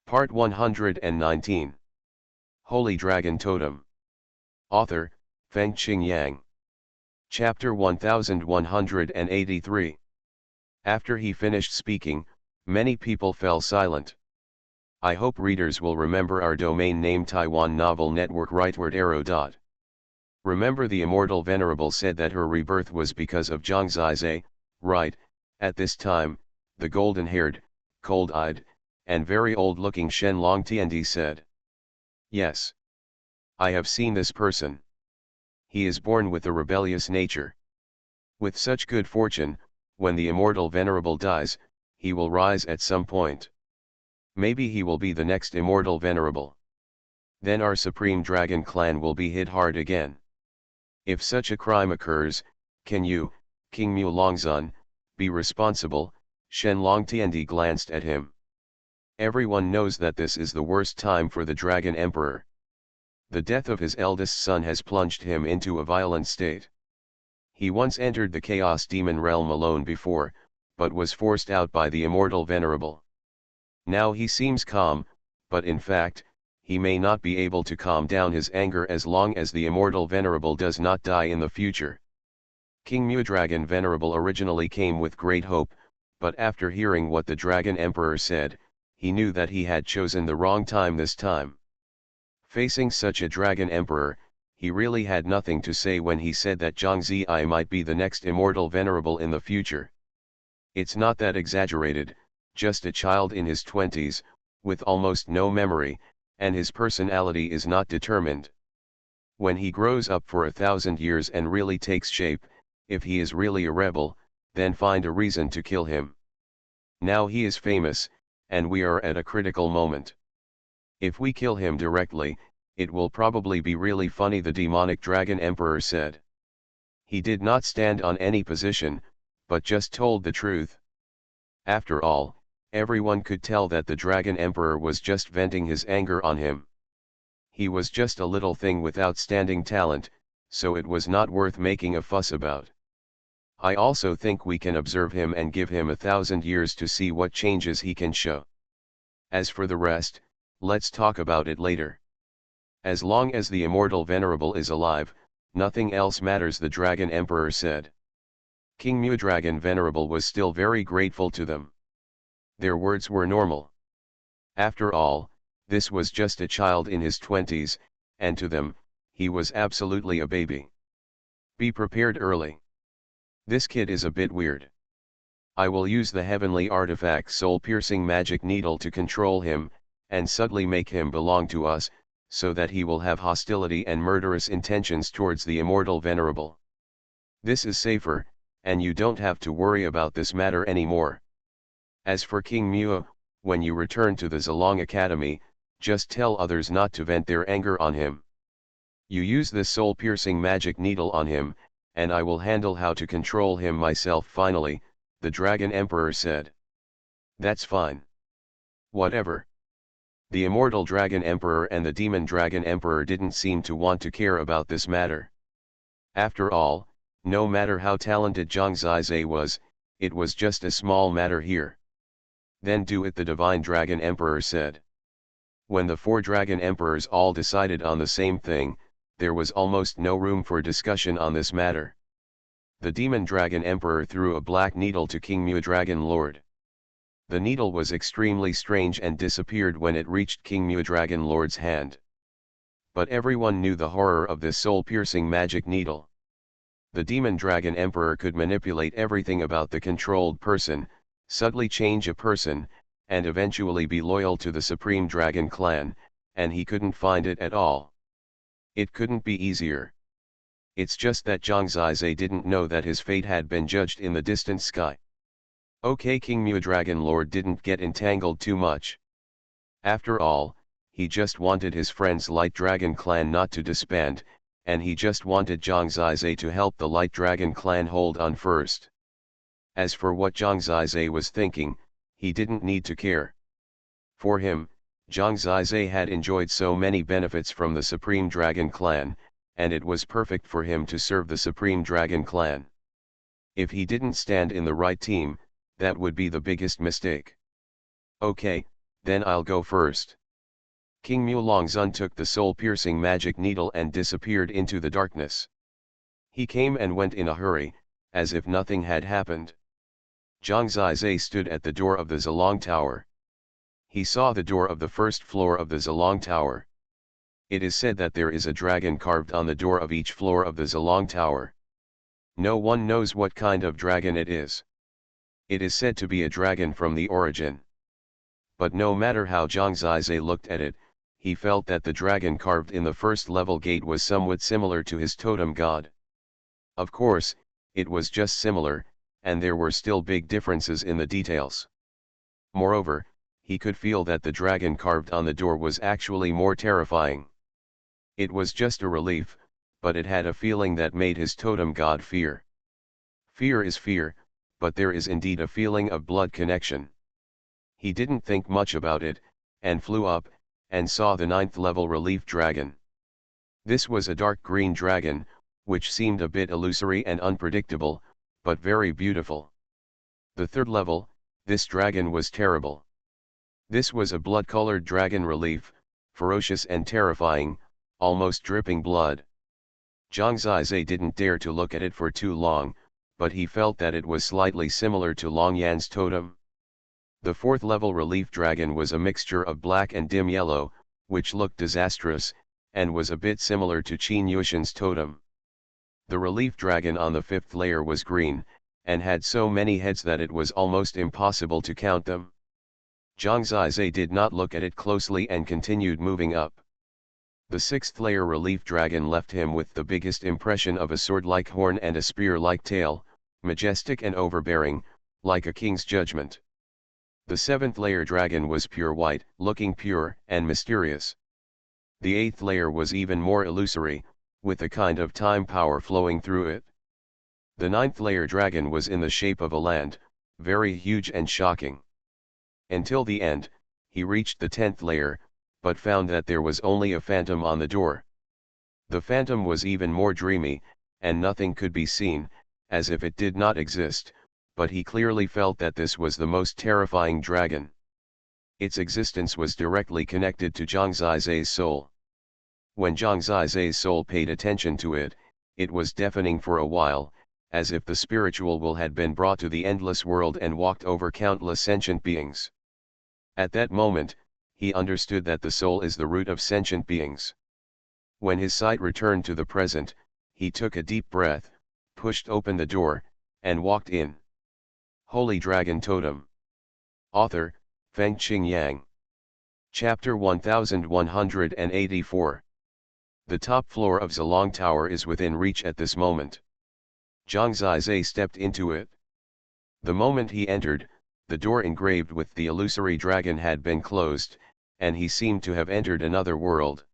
Part 119. Holy Dragon Totem. Author, Fengqing Yang. Chapter 1183. After he finished speaking, many people fell silent. I hope readers will remember our domain name Taiwan Novel Network rightward arrow. Remember the Immortal Venerable said that her rebirth was because of Zhang Zizai, right? At this time, the golden-haired, cold-eyed, and very old-looking Shen Longtiandi said. Yes. I have seen this person. He is born with a rebellious nature. With such good fortune, when the Immortal Venerable dies, he will rise at some point. Maybe he will be the next Immortal Venerable. Then our Supreme Dragon clan will be hit hard again. If such a crime occurs, can you, King Mu Longzun, be responsible? Shen Longtiandi glanced at him. Everyone knows that this is the worst time for the Dragon Emperor. The death of his eldest son has plunged him into a violent state. He once entered the Chaos Demon realm alone before, but was forced out by the Immortal Venerable. Now he seems calm, but in fact, he may not be able to calm down his anger as long as the Immortal Venerable does not die in the future. King Mu Dragon Venerable originally came with great hope, but after hearing what the Dragon Emperor said, he knew that he had chosen the wrong time this time. Facing such a Dragon Emperor, he really had nothing to say when he said that Zhang Zizai might be the next Immortal Venerable in the future. It's not that exaggerated, just a child in his 20s, with almost no memory, and his personality is not determined. When he grows up for 1,000 years and really takes shape, if he is really a rebel, then find a reason to kill him. Now he is famous, and we are at a critical moment. If we kill him directly, it will probably be really funny, the demonic Dragon Emperor said. He did not stand on any position, but just told the truth. After all, everyone could tell that the Dragon Emperor was just venting his anger on him. He was just a little thing with outstanding talent, so it was not worth making a fuss about. I also think we can observe him and give him 1,000 years to see what changes he can show. As for the rest, let's talk about it later. As long as the Immortal Venerable is alive, nothing else matters, the Dragon Emperor said. King Mu Dragon Venerable was still very grateful to them. Their words were normal. After all, this was just a child in his 20s, and to them, he was absolutely a baby. Be prepared early. This kid is a bit weird. I will use the heavenly artifact soul-piercing magic needle to control him, and subtly make him belong to us, so that he will have hostility and murderous intentions towards the Immortal Venerable. This is safer, and you don't have to worry about this matter anymore. As for King Mu, when you return to the Zilong Academy, just tell others not to vent their anger on him. You use this soul-piercing magic needle on him, and I will handle how to control him myself. Finally, the Dragon Emperor said. That's fine. Whatever. The Immortal Dragon Emperor and the Demon Dragon Emperor didn't seem to want to care about this matter. After all, no matter how talented Zhang Zizai was, it was just a small matter here. Then do it, the Divine Dragon Emperor said. When the 4 Dragon Emperors all decided on the same thing, there was almost no room for discussion on this matter. The Demon Dragon Emperor threw a black needle to King Mu Dragon Lord. The needle was extremely strange and disappeared when it reached King Mu Dragon Lord's hand. But everyone knew the horror of this soul-piercing magic needle. The Demon Dragon Emperor could manipulate everything about the controlled person, subtly change a person, and eventually be loyal to the Supreme Dragon clan, and he couldn't find it at all. It couldn't be easier. It's just that Zhang Zizai didn't know that his fate had been judged in the distant sky. Okay, King Mu Dragon Lord didn't get entangled too much. After all, he just wanted his friend's Light Dragon clan not to disband, and he just wanted Zhang Zizai to help the Light Dragon clan hold on first. As for what Zhang Zizai was thinking, he didn't need to care. For him, Zhang Zizai had enjoyed so many benefits from the Supreme Dragon clan, and it was perfect for him to serve the Supreme Dragon clan. If he didn't stand in the right team, that would be the biggest mistake. Okay, Then I'll go first. King Mulongzun took the soul-piercing magic needle and disappeared into the darkness. He came and went in a hurry, as if nothing had happened. Zhang Zizai stood at the door of the Zilong Tower. He saw the door of the first floor of the Zilong Tower. It is said that there is a dragon carved on the door of each floor of the Zilong Tower. No one knows what kind of dragon it is. It is said to be a dragon from the origin. But no matter how Zhang Zizai looked at it, he felt that the dragon carved in the first level gate was somewhat similar to his totem god. Of course, it was just similar, and there were still big differences in the details. Moreover, he could feel that the dragon carved on the door was actually more terrifying. It was just a relief, but it had a feeling that made his totem god fear. Fear is fear, but there is indeed a feeling of blood connection. He didn't think much about it, and flew up, and saw the 9th level relief dragon. This was a dark green dragon, which seemed a bit illusory and unpredictable, but very beautiful. The 3rd level, this dragon was terrible. This was a blood-colored dragon relief, ferocious and terrifying, almost dripping blood. Zhang Zizai didn't dare to look at it for too long, but he felt that it was slightly similar to Long Yan's totem. The 4th level relief dragon was a mixture of black and dim yellow, which looked disastrous, and was a bit similar to Qin Yushin's totem. The relief dragon on the 5th layer was green, and had so many heads that it was almost impossible to count them. Zhang Zizai did not look at it closely and continued moving up. The 6th layer relief dragon left him with the biggest impression of a sword-like horn and a spear-like tail, majestic and overbearing, like a king's judgment. The 7th layer dragon was pure white, looking pure and mysterious. The 8th layer was even more illusory, with a kind of time power flowing through it. The 9th layer dragon was in the shape of a land, very huge and shocking. Until the end, he reached the 10th layer, but found that there was only a phantom on the door. The phantom was even more dreamy, and nothing could be seen, as if it did not exist, but he clearly felt that this was the most terrifying dragon. Its existence was directly connected to Zhang Zizai's soul. When Zhang Zizai's soul paid attention to it, it was deafening for a while, as if the spiritual will had been brought to the endless world and walked over countless sentient beings. At that moment, he understood that the soul is the root of sentient beings. When his sight returned to the present, he took a deep breath, pushed open the door, and walked in. Holy Dragon Totem. Author, Fengqing Yang. Chapter 1184. The top floor of Zilong Tower is within reach at this moment. Zhang Zizai stepped into it. The moment he entered, the door engraved with the illusory dragon had been closed, and he seemed to have entered another world.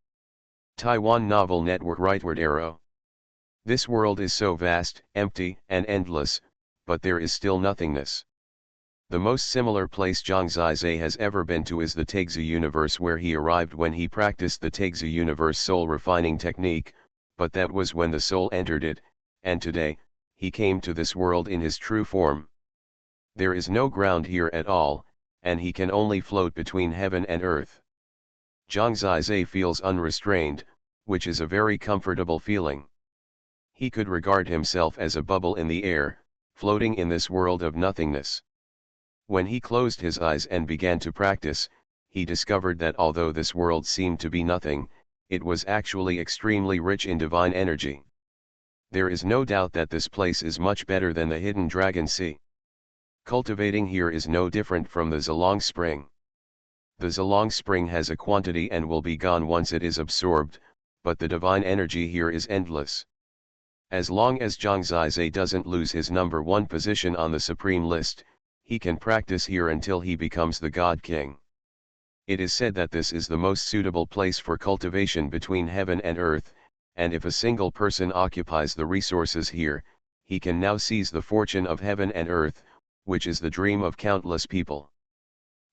Taiwan Novel Network Rightward Arrow. This world is so vast, empty, and endless, but there is still nothingness. The most similar place Zhang Zizai has ever been to is the Taixu universe, where he arrived when he practiced the Taixu universe soul refining technique, but that was when the soul entered it, and today, he came to this world in his true form. There is no ground here at all, and he can only float between heaven and earth. Zhang Zizai feels unrestrained, which is a very comfortable feeling. He could regard himself as a bubble in the air, floating in this world of nothingness. When he closed his eyes and began to practice, he discovered that although this world seemed to be nothing, it was actually extremely rich in divine energy. There is no doubt that this place is much better than the Hidden Dragon Sea. Cultivating here is no different from the Zilong Spring. The Zilong Spring has a quantity and will be gone once it is absorbed, but the divine energy here is endless. As long as Zhang Zizai doesn't lose his number 1 position on the Supreme List, he can practice here until he becomes the God King. It is said that this is the most suitable place for cultivation between heaven and earth, and if a single person occupies the resources here, he can now seize the fortune of heaven and earth, which is the dream of countless people.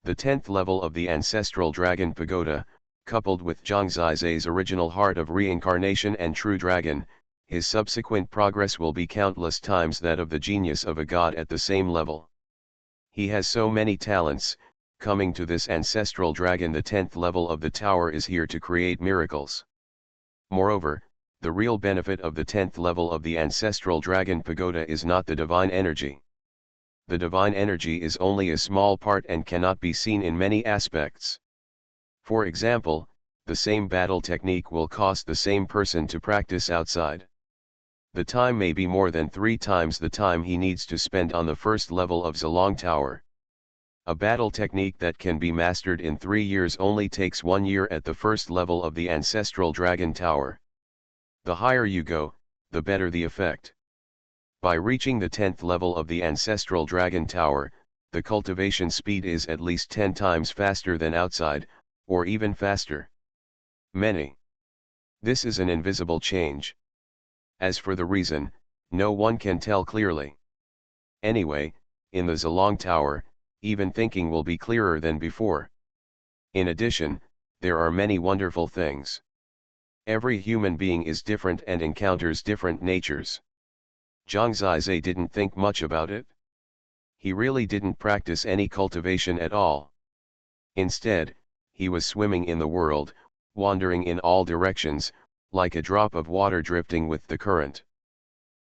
The 10th level of the Ancestral Dragon Pagoda, coupled with Zhang Zizai's original Heart of Reincarnation and True Dragon, his subsequent progress will be countless times that of the genius of a god at the same level. He has so many talents, coming to this ancestral dragon, the 10th level of the tower is here to create miracles. Moreover, the real benefit of the 10th level of the ancestral dragon pagoda is not the divine energy. The divine energy is only a small part and cannot be seen in many aspects. For example, the same battle technique will cost the same person to practice outside. The time may be more than 3 times the time he needs to spend on the first level of Zilong Tower. A battle technique that can be mastered in 3 years only takes 1 year at the first level of the ancestral dragon tower. The higher you go, the better the effect. By reaching the 10th level of the ancestral dragon tower, the cultivation speed is at least 10 times faster than outside, or even faster. This is an invisible change. As for the reason, no one can tell clearly. Anyway, in the Zilong Tower, even thinking will be clearer than before. In addition, there are many wonderful things. Every human being is different and encounters different natures. Zhang Zizhe didn't think much about it. He really didn't practice any cultivation at all. Instead, he was swimming in the world, wandering in all directions, like a drop of water drifting with the current.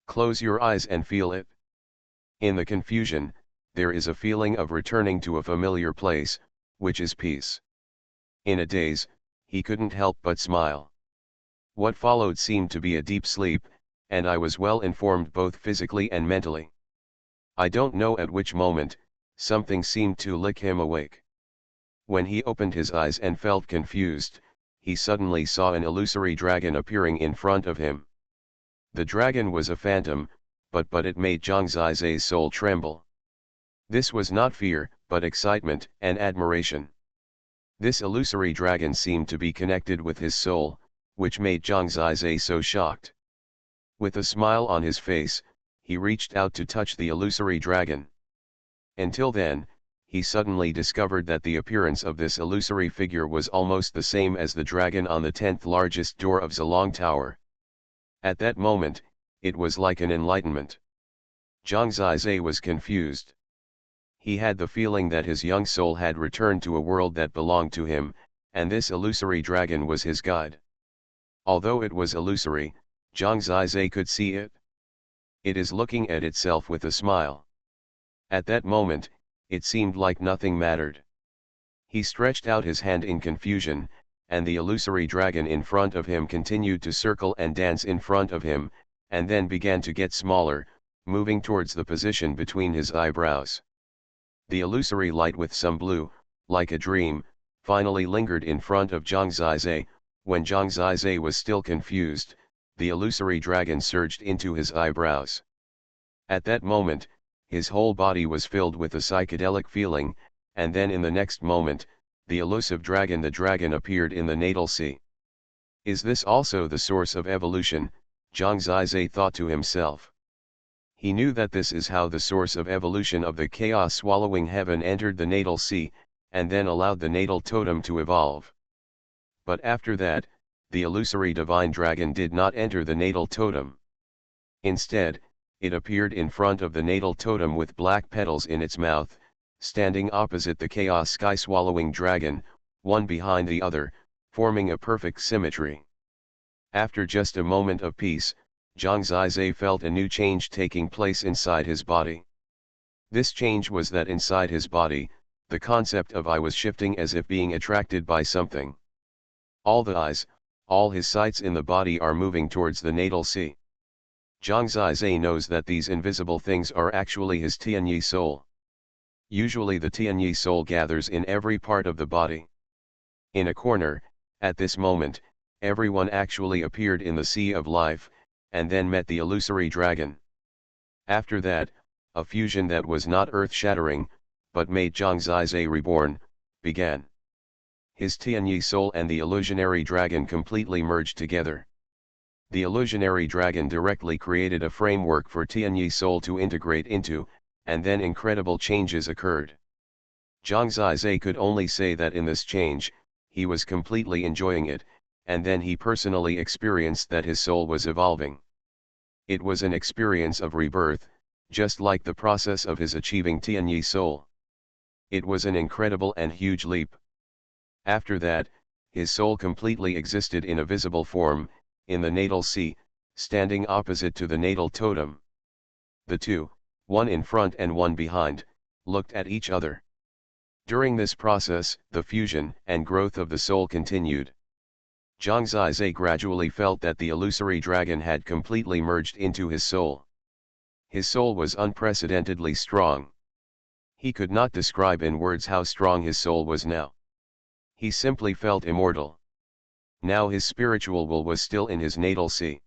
Close your eyes and feel it. In the confusion, there is a feeling of returning to a familiar place, which is peace. In a daze, he couldn't help but smile. What followed seemed to be a deep sleep, and I was well informed both physically and mentally. I don't know at which moment, something seemed to lick him awake. When he opened his eyes and felt confused, he suddenly saw an illusory dragon appearing in front of him. The dragon was a phantom, but it made Zhang Zizhe's soul tremble. This was not fear, but excitement and admiration. This illusory dragon seemed to be connected with his soul, which made Zhang Zizhe so shocked. With a smile on his face, he reached out to touch the illusory dragon. Until then, he suddenly discovered that the appearance of this illusory figure was almost the same as the dragon on the 10th largest door of Zilong Tower. At that moment, it was like an enlightenment. Zhang Zizhe was confused. He had the feeling that his young soul had returned to a world that belonged to him, and this illusory dragon was his guide. Although it was illusory, Zhang Zizhe could see it. It is looking at itself with a smile. At that moment, it seemed like nothing mattered. He stretched out his hand in confusion, and the illusory dragon in front of him continued to circle and dance in front of him, and then began to get smaller, moving towards the position between his eyebrows. The illusory light with some blue, like a dream, finally lingered in front of Zhang Zizhe. When Zhang Zizhe was still confused, the illusory dragon surged into his eyebrows. At that moment, his whole body was filled with a psychedelic feeling, and then in the next moment, the elusive dragon appeared in the natal sea. Is this also the source of evolution? Zhang Zizhe thought to himself. He knew that this is how the source of evolution of the chaos-swallowing heaven entered the natal sea, and then allowed the natal totem to evolve. But after that, the illusory divine dragon did not enter the natal totem. Instead, it appeared in front of the natal totem with black petals in its mouth, standing opposite the chaos sky-swallowing dragon, one behind the other, forming a perfect symmetry. After just a moment of peace, Zhang Zizhe felt a new change taking place inside his body. This change was that inside his body, the concept of I was shifting as if being attracted by something. All the eyes, all his sights in the body are moving towards the natal sea. Zhang Zizhe knows that these invisible things are actually his Tianyi soul. Usually the Tianyi soul gathers in every part of the body. In a corner, at this moment, everyone actually appeared in the sea of life, and then met the illusory dragon. After that, a fusion that was not earth-shattering, but made Zhang Zizhe reborn, began. His Tianyi soul and the illusionary dragon completely merged together. The illusionary dragon directly created a framework for Tianyi soul to integrate into, and then incredible changes occurred. Zhang Zizhe could only say that in this change, he was completely enjoying it, and then he personally experienced that his soul was evolving. It was an experience of rebirth, just like the process of his achieving Tianyi soul. It was an incredible and huge leap. After that, his soul completely existed in a visible form, in the natal sea, standing opposite to the natal totem. The two, one in front and one behind, looked at each other. During this process, the fusion and growth of the soul continued. Zhang Zizai gradually felt that the illusory dragon had completely merged into his soul. His soul was unprecedentedly strong. He could not describe in words how strong his soul was now. He simply felt immortal. Now his spiritual will was still in his natal sea.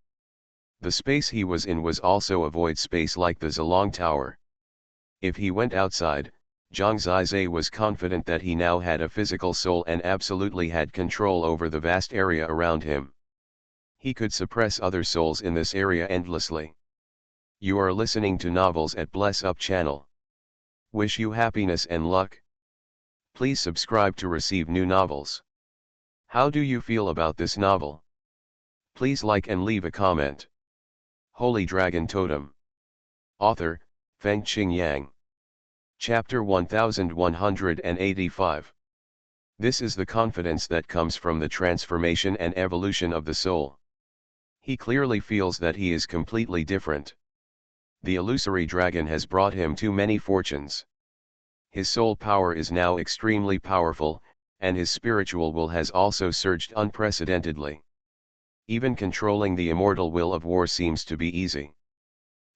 The space he was in was also a void space like the Zilong Tower. If he went outside, Zhang Zizai was confident that he now had a physical soul and absolutely had control over the vast area around him. He could suppress other souls in this area endlessly. You are listening to Novels at Bless Up channel. Wish you happiness and luck. Please subscribe to receive new novels. How do you feel about this novel? Please like and leave a comment. Holy Dragon Totem. Author, Fengqing Yang. Chapter 1185. This is the confidence that comes from the transformation and evolution of the soul. He clearly feels that he is completely different. The illusory dragon has brought him too many fortunes. His soul power is now extremely powerful, and his spiritual will has also surged unprecedentedly. Even controlling the immortal will of war seems to be easy.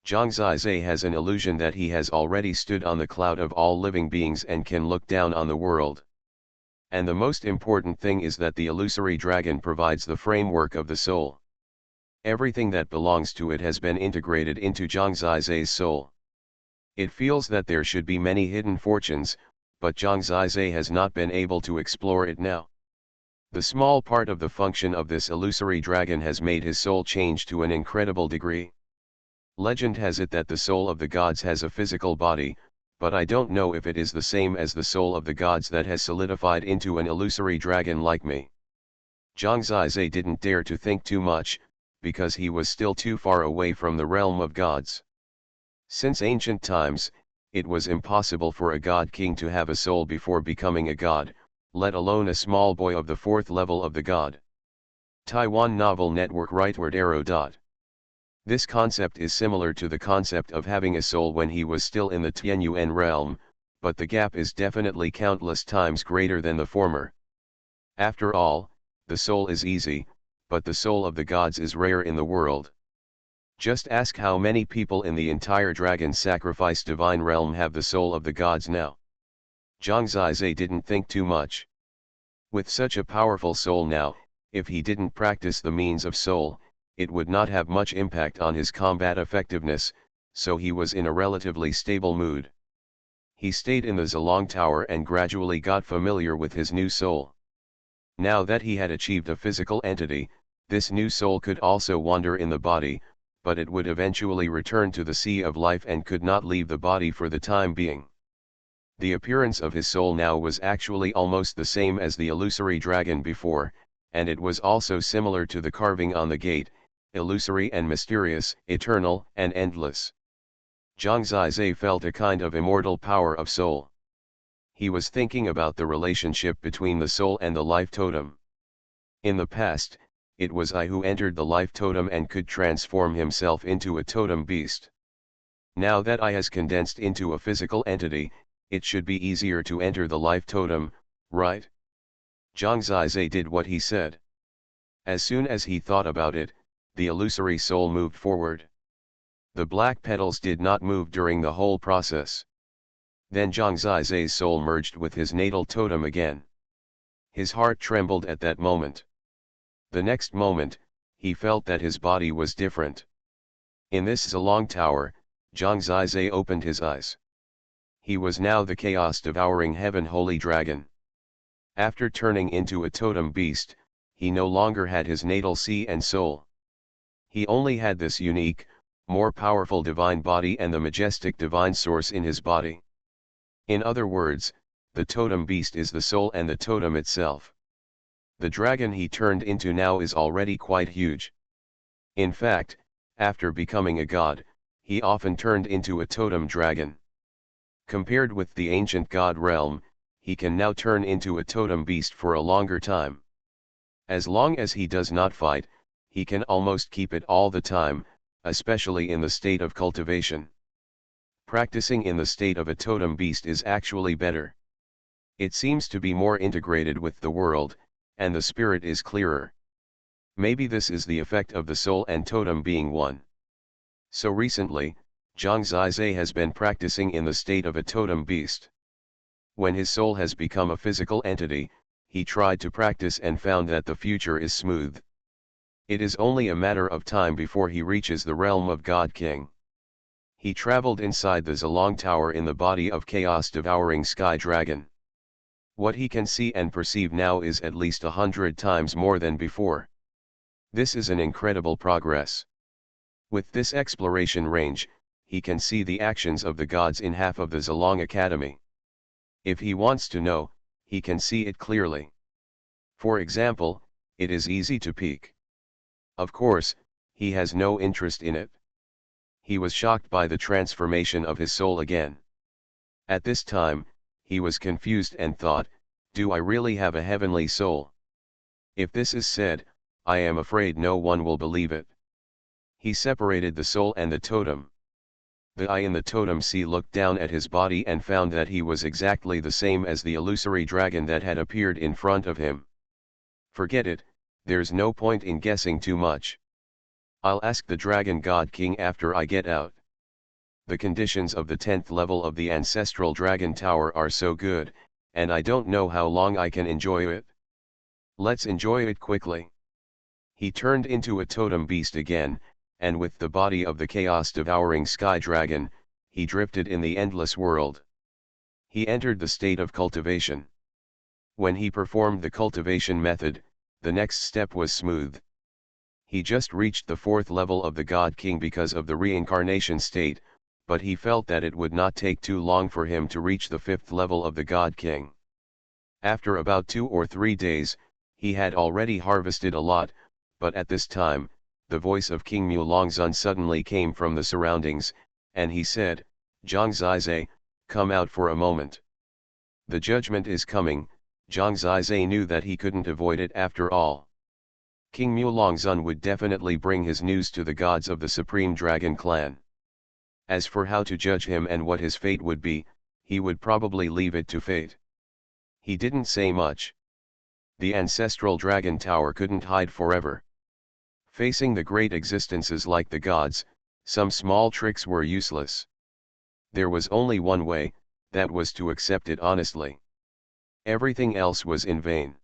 Zhang Zizai has an illusion that he has already stood on the cloud of all living beings and can look down on the world. And the most important thing is that the illusory dragon provides the framework of the soul. Everything that belongs to it has been integrated into Zhang Zizai's soul. It feels that there should be many hidden fortunes, but Zhang Zizai has not been able to explore it now. The small part of the function of this illusory dragon has made his soul change to an incredible degree. Legend has it that the soul of the gods has a physical body, but I don't know if it is the same as the soul of the gods that has solidified into an illusory dragon like me. Zhang Zizai didn't dare to think too much, because he was still too far away from the realm of gods. Since ancient times, it was impossible for a god king to have a soul before becoming a god, let alone a small boy of the fourth level of the god. Taiwan Novel Network Rightward Arrow. This concept is similar to the concept of having a soul when he was still in the Tianyuan realm, but the gap is definitely countless times greater than the former. After all, the soul is easy, but the soul of the gods is rare in the world. Just ask how many people in the entire dragon sacrifice divine realm have the soul of the gods now. Zhang Zizai didn't think too much. With such a powerful soul now, if he didn't practice the means of soul, it would not have much impact on his combat effectiveness, so he was in a relatively stable mood. He stayed in the Zilong Tower and gradually got familiar with his new soul. Now that he had achieved a physical entity, this new soul could also wander in the body, but it would eventually return to the sea of life and could not leave the body for the time being. The appearance of his soul now was actually almost the same as the illusory dragon before, and it was also similar to the carving on the gate, illusory and mysterious, eternal and endless. Zhang Zizai felt a kind of immortal power of soul. He was thinking about the relationship between the soul and the life totem. In the past, it was I who entered the life totem and could transform himself into a totem beast. Now that I has condensed into a physical entity, it should be easier to enter the life totem, right? Zhang Zizai did what he said. As soon as he thought about it, the illusory soul moved forward. The black petals did not move during the whole process. Then Zhang Zizai's soul merged with his natal totem again. His heart trembled at that moment. The next moment, he felt that his body was different. In this Zilong Tower, Zhang Zizai opened his eyes. He was now the chaos-devouring heaven holy dragon. After turning into a totem beast, he no longer had his natal sea and soul. He only had this unique, more powerful divine body and the majestic divine source in his body. In other words, the totem beast is the soul and the totem itself. The dragon he turned into now is already quite huge. In fact, after becoming a god, he often turned into a totem dragon. Compared with the ancient god realm, he can now turn into a totem beast for a longer time. As long as he does not fight, he can almost keep it all the time, especially in the state of cultivation. Practicing in the state of a totem beast is actually better. It seems to be more integrated with the world, and the spirit is clearer. Maybe this is the effect of the soul and totem being one. So recently, Zhang Zizai has been practicing in the state of a totem beast. When his soul has become a physical entity, he tried to practice and found that the future is smooth. It is only a matter of time before he reaches the realm of God King. He traveled inside the Zilong Tower in the body of chaos-devouring Sky Dragon. What he can see and perceive now is at least 100 times more than before. This is an incredible progress. With this exploration range, he can see the actions of the gods in half of the Zilong Academy. If he wants to know, he can see it clearly. For example, it is easy to peek. Of course, he has no interest in it. He was shocked by the transformation of his soul again. At this time, he was confused and thought, do I really have a heavenly soul? If this is said, I am afraid no one will believe it. He separated the soul and the totem. The eye in the totem sea looked down at his body and found that he was exactly the same as the illusory dragon that had appeared in front of him. Forget it, there's no point in guessing too much. I'll ask the Dragon God King after I get out. The conditions of the 10th level of the Ancestral Dragon Tower are so good, and I don't know how long I can enjoy it. Let's enjoy it quickly. He turned into a totem beast again, and with the body of the chaos-devouring Sky Dragon, he drifted in the endless world. He entered the state of cultivation. When he performed the cultivation method, the next step was smooth. He just reached the 4th level of the God King because of the reincarnation state, but he felt that it would not take too long for him to reach the 5th level of the God King. After about 2 or 3 days, he had already harvested a lot, but at this time, the voice of King Mulongzun suddenly came from the surroundings, and he said, Zhang Zizai, come out for a moment. The judgment is coming. Zhang Zizai knew that he couldn't avoid it after all. King Mulongzun would definitely bring his news to the gods of the Supreme Dragon Clan. As for how to judge him and what his fate would be, he would probably leave it to fate. He didn't say much. The Ancestral Dragon Tower couldn't hide forever. Facing the great existences like the gods, some small tricks were useless. There was only one way, that was to accept it honestly. Everything else was in vain.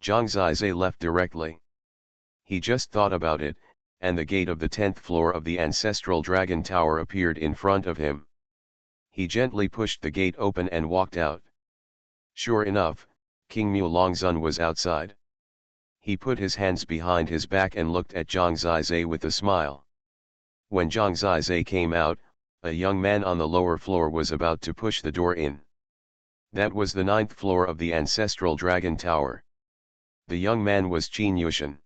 Zhang Zizai left directly. He just thought about it, and the gate of the 10th floor of the Ancestral Dragon Tower appeared in front of him. He gently pushed the gate open and walked out. Sure enough, King Mulongzun was outside. He put his hands behind his back and looked at Zhang Zizai with a smile. When Zhang Zizai came out, a young man on the lower floor was about to push the door in. That was the 9th floor of the Ancestral Dragon Tower. The young man was Qin Yushan.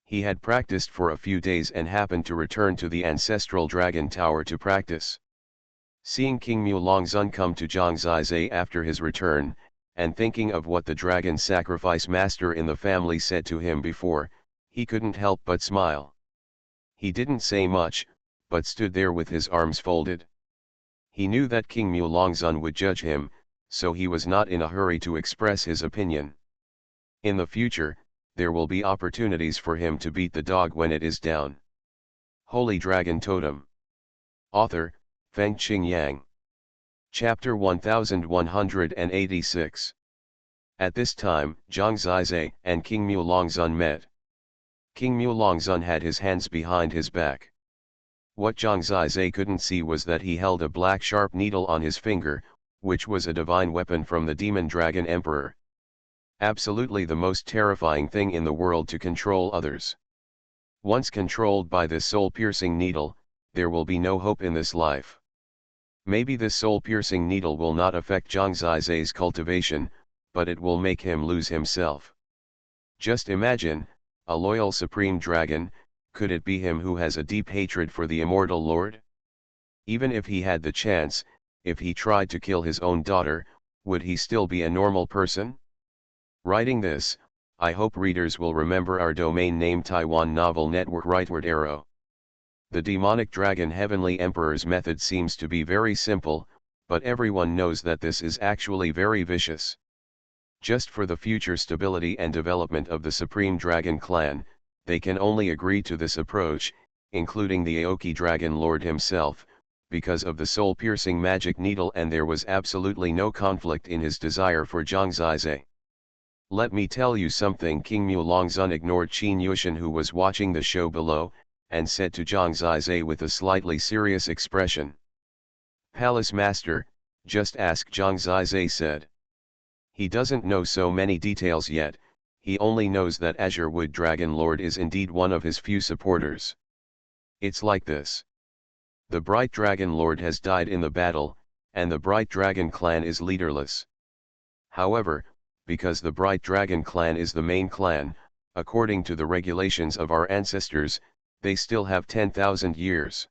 He had practiced for a few days and happened to return to the Ancestral Dragon Tower to practice. Seeing King Mulongzun come to Zhang Zizai after his return, and thinking of what the dragon sacrifice master in the family said to him before, he couldn't help but smile. He didn't say much, but stood there with his arms folded. He knew that King Mulongzun would judge him, so he was not in a hurry to express his opinion. In the future, there will be opportunities for him to beat the dog when it is down. Holy Dragon Totem. Author, Feng Qing Yang. Chapter 1186. At this time, Zhang Zizai and King Mulongzun met. King Mulongzun had his hands behind his back. What Zhang Zizai couldn't see was that he held a black sharp needle on his finger, which was a divine weapon from the Demon Dragon Emperor. Absolutely the most terrifying thing in the world to control others. Once controlled by this soul-piercing needle, there will be no hope in this life. Maybe this soul-piercing needle will not affect Zhang Zizai's cultivation, but it will make him lose himself. Just imagine, a loyal supreme dragon, could it be him who has a deep hatred for the immortal lord? Even if he had the chance, if he tried to kill his own daughter, would he still be a normal person? Writing this, I hope readers will remember our domain name Taiwan Novel Network rightward arrow. The demonic dragon Heavenly Emperor's method seems to be very simple, but everyone knows that this is actually very vicious. Just for the future stability and development of the Supreme Dragon Clan, they can only agree to this approach, including the Aoki Dragon Lord himself, because of the soul-piercing magic needle, and there was absolutely no conflict in his desire for Zhang Zizai. Let me tell you something. King Mulongzun ignored Qin Yushin, who was watching the show below, and said to Zhang Zizai with a slightly serious expression. "Palace Master, just ask," Zhang Zizai said. He doesn't know so many details yet, he only knows that Azure Wood Dragon Lord is indeed one of his few supporters. It's like this. The Bright Dragon Lord has died in the battle, and the Bright Dragon Clan is leaderless. However, because the Bright Dragon Clan is the main clan, according to the regulations of our ancestors, they still have 10,000 years.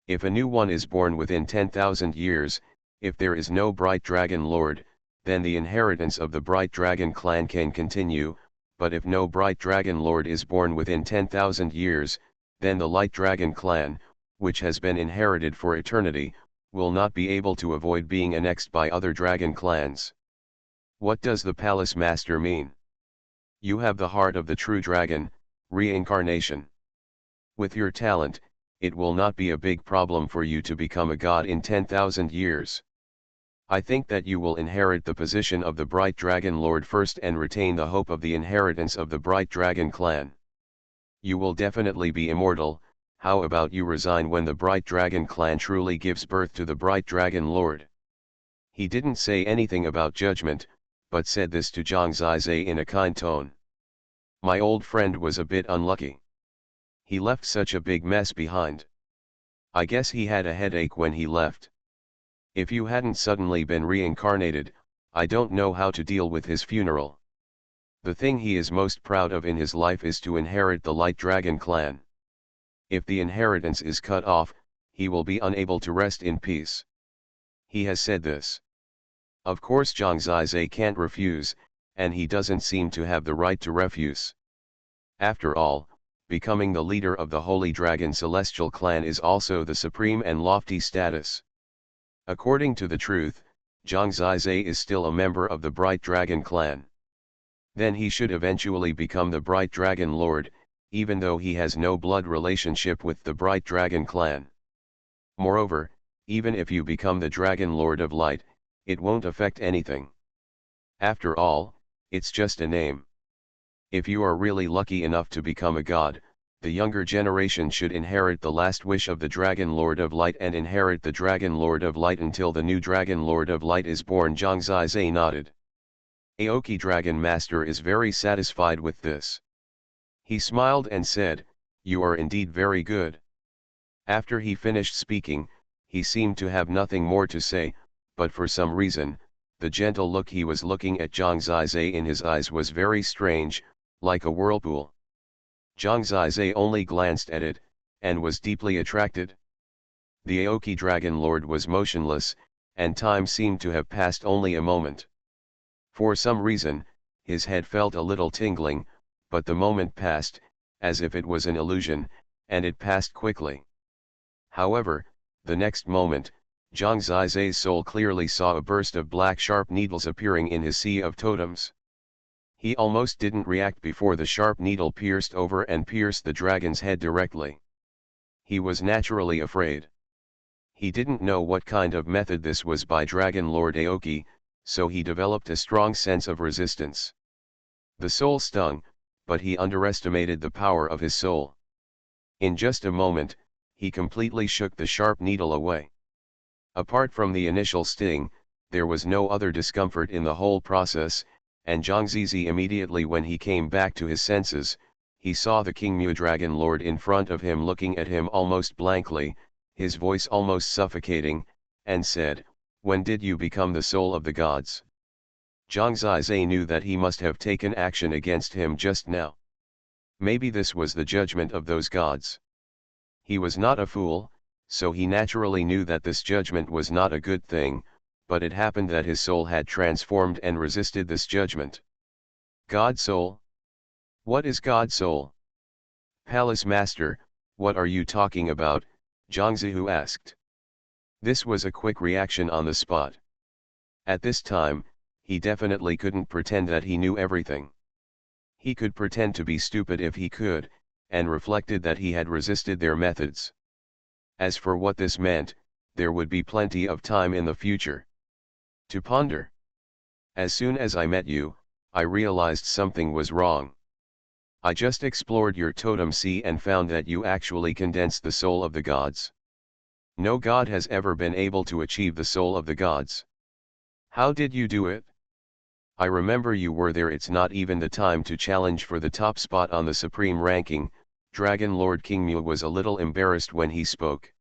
If a new one is born within 10,000 years, if there is no Bright Dragon Lord, then the inheritance of the Bright Dragon Clan can continue, but if no Bright Dragon Lord is born within 10,000 years, then the Light Dragon Clan, which has been inherited for eternity, will not be able to avoid being annexed by other dragon clans. What does the Palace Master mean? You have the heart of the true dragon, reincarnation. With your talent, it will not be a big problem for you to become a god in 10,000 years. I think that you will inherit the position of the Bright Dragon Lord first and retain the hope of the inheritance of the Bright Dragon Clan. You will definitely be immortal. How about you resign when the Bright Dragon Clan truly gives birth to the Bright Dragon Lord? He didn't say anything about judgment, but said this to Zhang Zizai in a kind tone. My old friend was a bit unlucky. He left such a big mess behind. I guess he had a headache when he left. If you hadn't suddenly been reincarnated, I don't know how to deal with his funeral. The thing he is most proud of in his life is to inherit the Light Dragon Clan. If the inheritance is cut off, he will be unable to rest in peace. He has said this. Of course Zhang Zizai can't refuse, and he doesn't seem to have the right to refuse. After all, becoming the leader of the Holy Dragon Celestial Clan is also the supreme and lofty status. According to the truth, Zhang Zizai is still a member of the Bright Dragon Clan. Then he should eventually become the Bright Dragon Lord, even though he has no blood relationship with the Bright Dragon Clan. Moreover, even if you become the Dragon Lord of Light, it won't affect anything. After all, it's just a name. If you are really lucky enough to become a god, the younger generation should inherit the last wish of the Dragon Lord of Light and inherit the Dragon Lord of Light until the new Dragon Lord of Light is born. Zhang Zizai nodded. Aoki Dragon Master is very satisfied with this. He smiled and said, "You are indeed very good." After he finished speaking, he seemed to have nothing more to say, but for some reason, the gentle look he was looking at Zhang Zizai in his eyes was very strange, like a whirlpool. Zhang Zizai only glanced at it, and was deeply attracted. The Aoki Dragon Lord was motionless, and time seemed to have passed only a moment. For some reason, his head felt a little tingling, but the moment passed, as if it was an illusion, and it passed quickly. However, the next moment, Zhang Zizai's soul clearly saw a burst of black sharp needles appearing in his sea of totems. He almost didn't react before the sharp needle pierced over and pierced the dragon's head directly. He was naturally afraid. He didn't know what kind of method this was by Dragon Lord Aoki, so he developed a strong sense of resistance. The soul stung, but he underestimated the power of his soul. In just a moment, he completely shook the sharp needle away. Apart from the initial sting, there was no other discomfort in the whole process, and Zhang Zizai immediately when he came back to his senses, he saw the King Mu Dragon Lord in front of him looking at him almost blankly, his voice almost suffocating, and said, "When did you become the soul of the gods?" Zhang Zizai knew that he must have taken action against him just now. Maybe this was the judgment of those gods. He was not a fool, so he naturally knew that this judgment was not a good thing, but it happened that his soul had transformed and resisted this judgment. God soul? What is God soul? Palace Master, what are you talking about? Zhangzihu asked. This was a quick reaction on the spot. At this time, he definitely couldn't pretend that he knew everything. He could pretend to be stupid if he could, and reflected that he had resisted their methods. As for what this meant, there would be plenty of time in the future to ponder. As soon as I met you, I realized something was wrong. I just explored your totem sea and found that you actually condensed the soul of the gods. No god has ever been able to achieve the soul of the gods. How did you do it? I remember you were there. It's not even the time to challenge for the top spot on the supreme ranking. Dragon Lord King Mu was a little embarrassed when he spoke.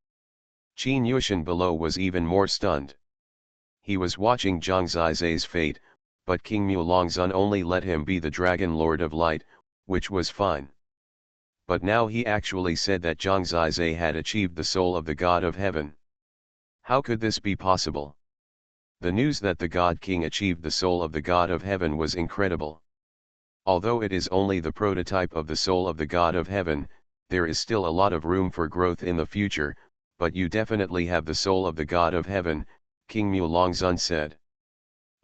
Qin Yushan below was even more stunned. He was watching Zhang Zizai's fate, but King Mu Longzun only let him be the Dragon Lord of Light, which was fine. But now he actually said that Zhang Zizai had achieved the soul of the God of Heaven. How could this be possible? The news that the God King achieved the soul of the God of Heaven was incredible. Although it is only the prototype of the soul of the God of Heaven, there is still a lot of room for growth in the future, but you definitely have the soul of the God of Heaven, King Mu Longzun said.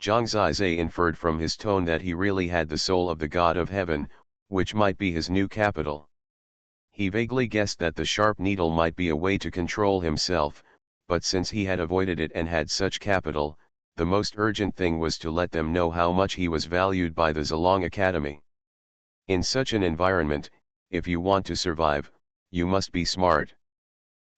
Zhang Zizai inferred from his tone that he really had the soul of the God of Heaven, which might be his new capital. He vaguely guessed that the sharp needle might be a way to control himself, but since he had avoided it and had such capital, the most urgent thing was to let them know how much he was valued by the Zilong Academy. In such an environment, if you want to survive, you must be smart.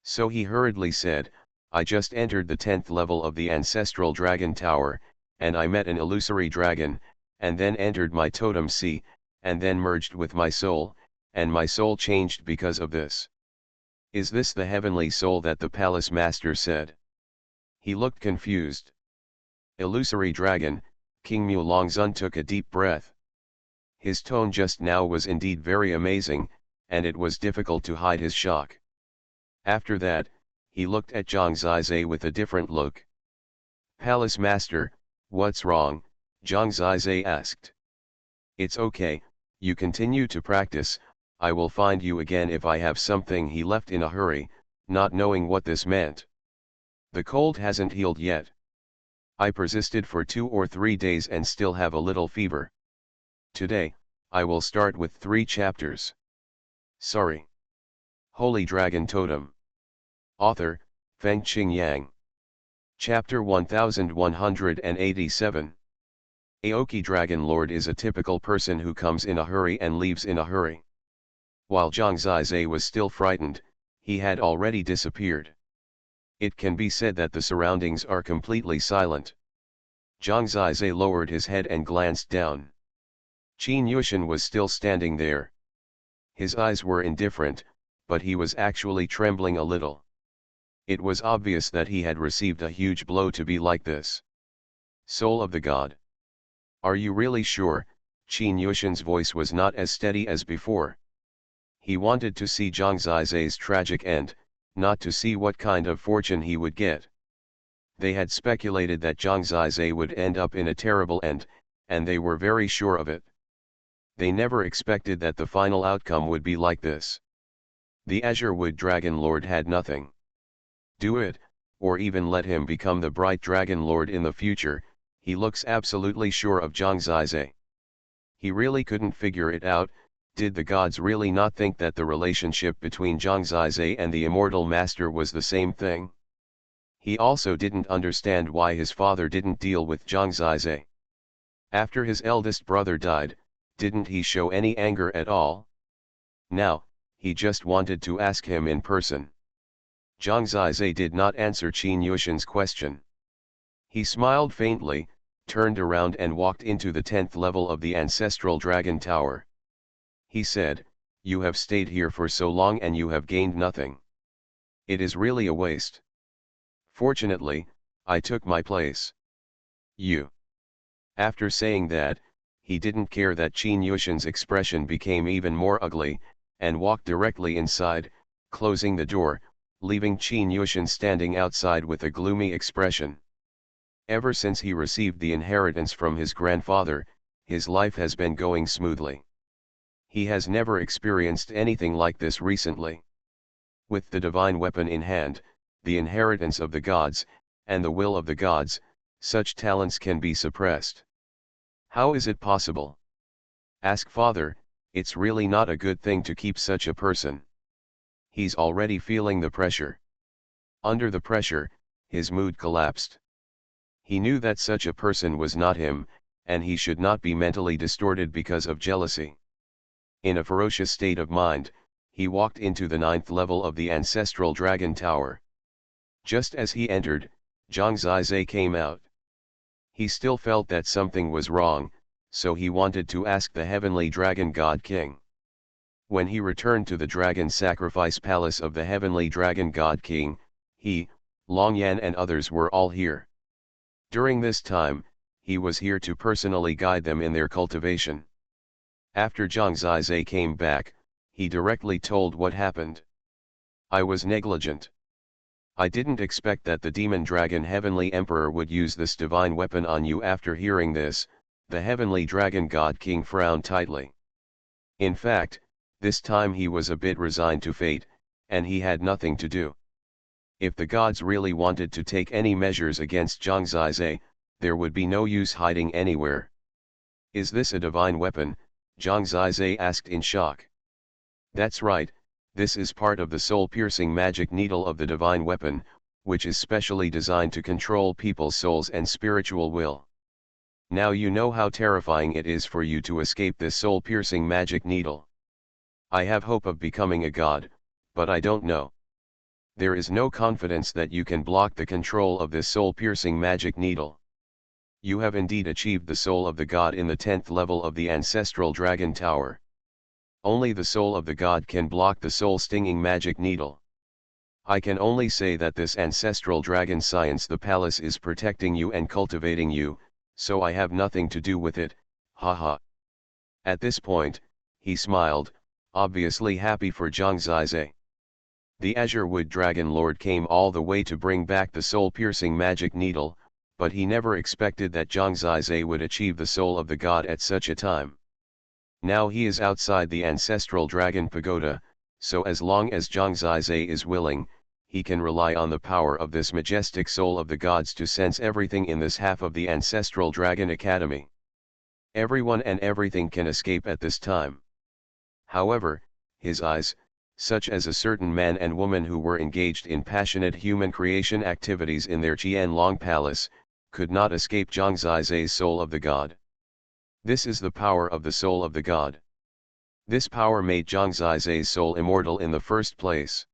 So he hurriedly said, I just entered the 10th level of the Ancestral Dragon Tower, and I met an illusory dragon, and then entered my totem sea, and then merged with my soul, and my soul changed because of this. Is this the heavenly soul that the palace master said? He looked confused. Illusory dragon, King Mu Longzun took a deep breath. His tone just now was indeed very amazing, and it was difficult to hide his shock. After that, he looked at Zhang Zizai with a different look. Palace Master, what's wrong? Zhang Zizai asked. It's okay, you continue to practice, I will find you again if I have something. He left in a hurry, not knowing what this meant. The cold hasn't healed yet. I persisted for 2 or 3 days and still have a little fever. Today, I will start with 3 chapters. Sorry. Holy Dragon Totem. Author, Feng Qingyang. Chapter 1187. Aoki Dragon Lord is a typical person who comes in a hurry and leaves in a hurry. While Zhang Zizai was still frightened, he had already disappeared. It can be said that the surroundings are completely silent. Zhang Zizai lowered his head and glanced down. Qin Yushan was still standing there. His eyes were indifferent, but he was actually trembling a little. It was obvious that he had received a huge blow to be like this. Soul of the God. Are you really sure? Qin Yushan's voice was not as steady as before. He wanted to see Zhang Zizai's tragic end, not to see what kind of fortune he would get. They had speculated that Zhang Zizai would end up in a terrible end, and they were very sure of it. They never expected that the final outcome would be like this. The Azure Wood Dragon Lord had nothing. Do it, or even let him become the Bright Dragon Lord in the future, he looks absolutely sure of Zhang Zizai. He really couldn't figure it out. Did the gods really not think that the relationship between Zhang Zizai and the Immortal Master was the same thing? He also didn't understand why his father didn't deal with Zhang Zizai. After his eldest brother died, didn't he show any anger at all? Now, he just wanted to ask him in person. Zhang Zizai did not answer Qin Yushan's question. He smiled faintly, turned around and walked into the 10th level of the Ancestral Dragon Tower. He said, you have stayed here for so long and you have gained nothing. It is really a waste. Fortunately, I took my place. You. After saying that, he didn't care that Qin Yushan's expression became even more ugly, and walked directly inside, closing the door, leaving Qin Yushan standing outside with a gloomy expression. Ever since he received the inheritance from his grandfather, his life has been going smoothly. He has never experienced anything like this recently. With the divine weapon in hand, the inheritance of the gods, and the will of the gods, such talents can be suppressed. How is it possible? Ask father, it's really not a good thing to keep such a person. He's already feeling the pressure. Under the pressure, his mood collapsed. He knew that such a person was not him, and he should not be mentally distorted because of jealousy. In a ferocious state of mind, he walked into the 9th level of the ancestral dragon tower. Just as he entered, Zhang Zizai came out. He still felt that something was wrong, so he wanted to ask the heavenly dragon god king. When he returned to the dragon sacrifice palace of the heavenly dragon god king, he, Long Yan and others were all here. During this time, he was here to personally guide them in their cultivation. After Zhang Zizai came back, he directly told what happened. I was negligent. I didn't expect that the demon dragon heavenly emperor would use this divine weapon on you. After hearing this, the heavenly dragon god king frowned tightly. In fact, this time he was a bit resigned to fate, and he had nothing to do. If the gods really wanted to take any measures against Zhang Zizai, there would be no use hiding anywhere. Is this a divine weapon? Zhang Zizai asked in shock. That's right, this is part of the soul-piercing magic needle of the divine weapon, which is specially designed to control people's souls and spiritual will. Now you know how terrifying it is for you to escape this soul-piercing magic needle. I have hope of becoming a god, but I don't know. There is no confidence that you can block the control of this soul-piercing magic needle. You have indeed achieved the soul of the god in the 10th level of the ancestral dragon tower. Only the soul of the god can block the soul-stinging magic needle. I can only say that this ancestral dragon science, the palace, is protecting you and cultivating you, so I have nothing to do with it, haha. At this point, he smiled, obviously happy for Zhang Zizai. The Azure Wood Dragon Lord came all the way to bring back the soul-piercing magic needle, but he never expected that Zhang Zizai would achieve the soul of the god at such a time. Now he is outside the ancestral dragon pagoda, so as long as Zhang Zizai is willing, he can rely on the power of this majestic soul of the gods to sense everything in this half of the ancestral dragon academy. Everyone and everything can escape at this time. However, his eyes, such as a certain man and woman who were engaged in passionate human creation activities in their Qianlong palace, could not escape Zhang Zizai's soul of the god. This is the power of the soul of the god. This power made Zhang Zizai's soul immortal in the first place.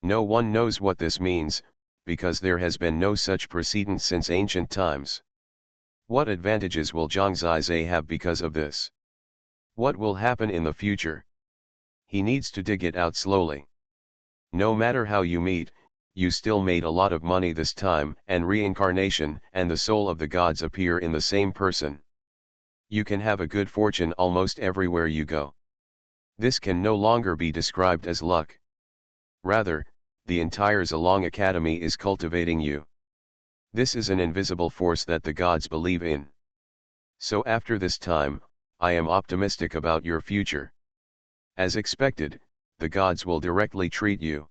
No one knows what this means, because there has been no such precedent since ancient times. What advantages will Zhang Zizai have because of this? What will happen in the future? He needs to dig it out slowly. No matter how you meet, you still made a lot of money this time, and reincarnation and the soul of the gods appear in the same person. You can have a good fortune almost everywhere you go. This can no longer be described as luck. Rather, the entire Zilong Academy is cultivating you. This is an invisible force that the gods believe in. So after this time, I am optimistic about your future. As expected, the gods will directly treat you.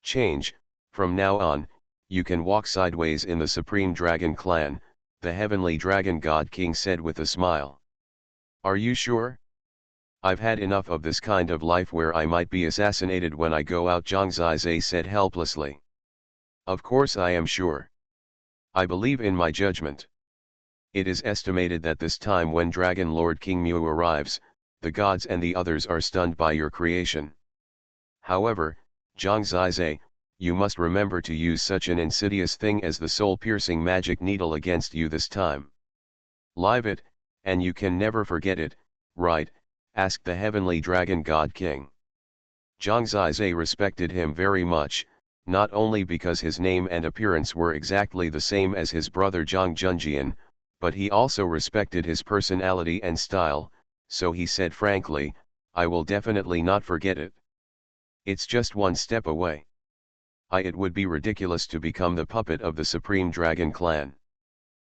Change, from now on, you can walk sideways in the Supreme Dragon Clan, the heavenly dragon god king said with a smile. Are you sure? I've had enough of this kind of life where I might be assassinated when I go out, Zhang Zizai said helplessly. Of course I am sure. I believe in my judgment. It is estimated that this time when Dragon Lord King Mu arrives, the gods and the others are stunned by your creation. However, Zhang Zizai, you must remember to use such an insidious thing as the soul-piercing magic needle against you this time. Live it, and you can never forget it, right? Asked the heavenly dragon god king. Zhang Zizai respected him very much, not only because his name and appearance were exactly the same as his brother Zhang Junjian, but he also respected his personality and style, so he said frankly, I will definitely not forget it. It's just one step away. It would be ridiculous to become the puppet of the Supreme Dragon clan.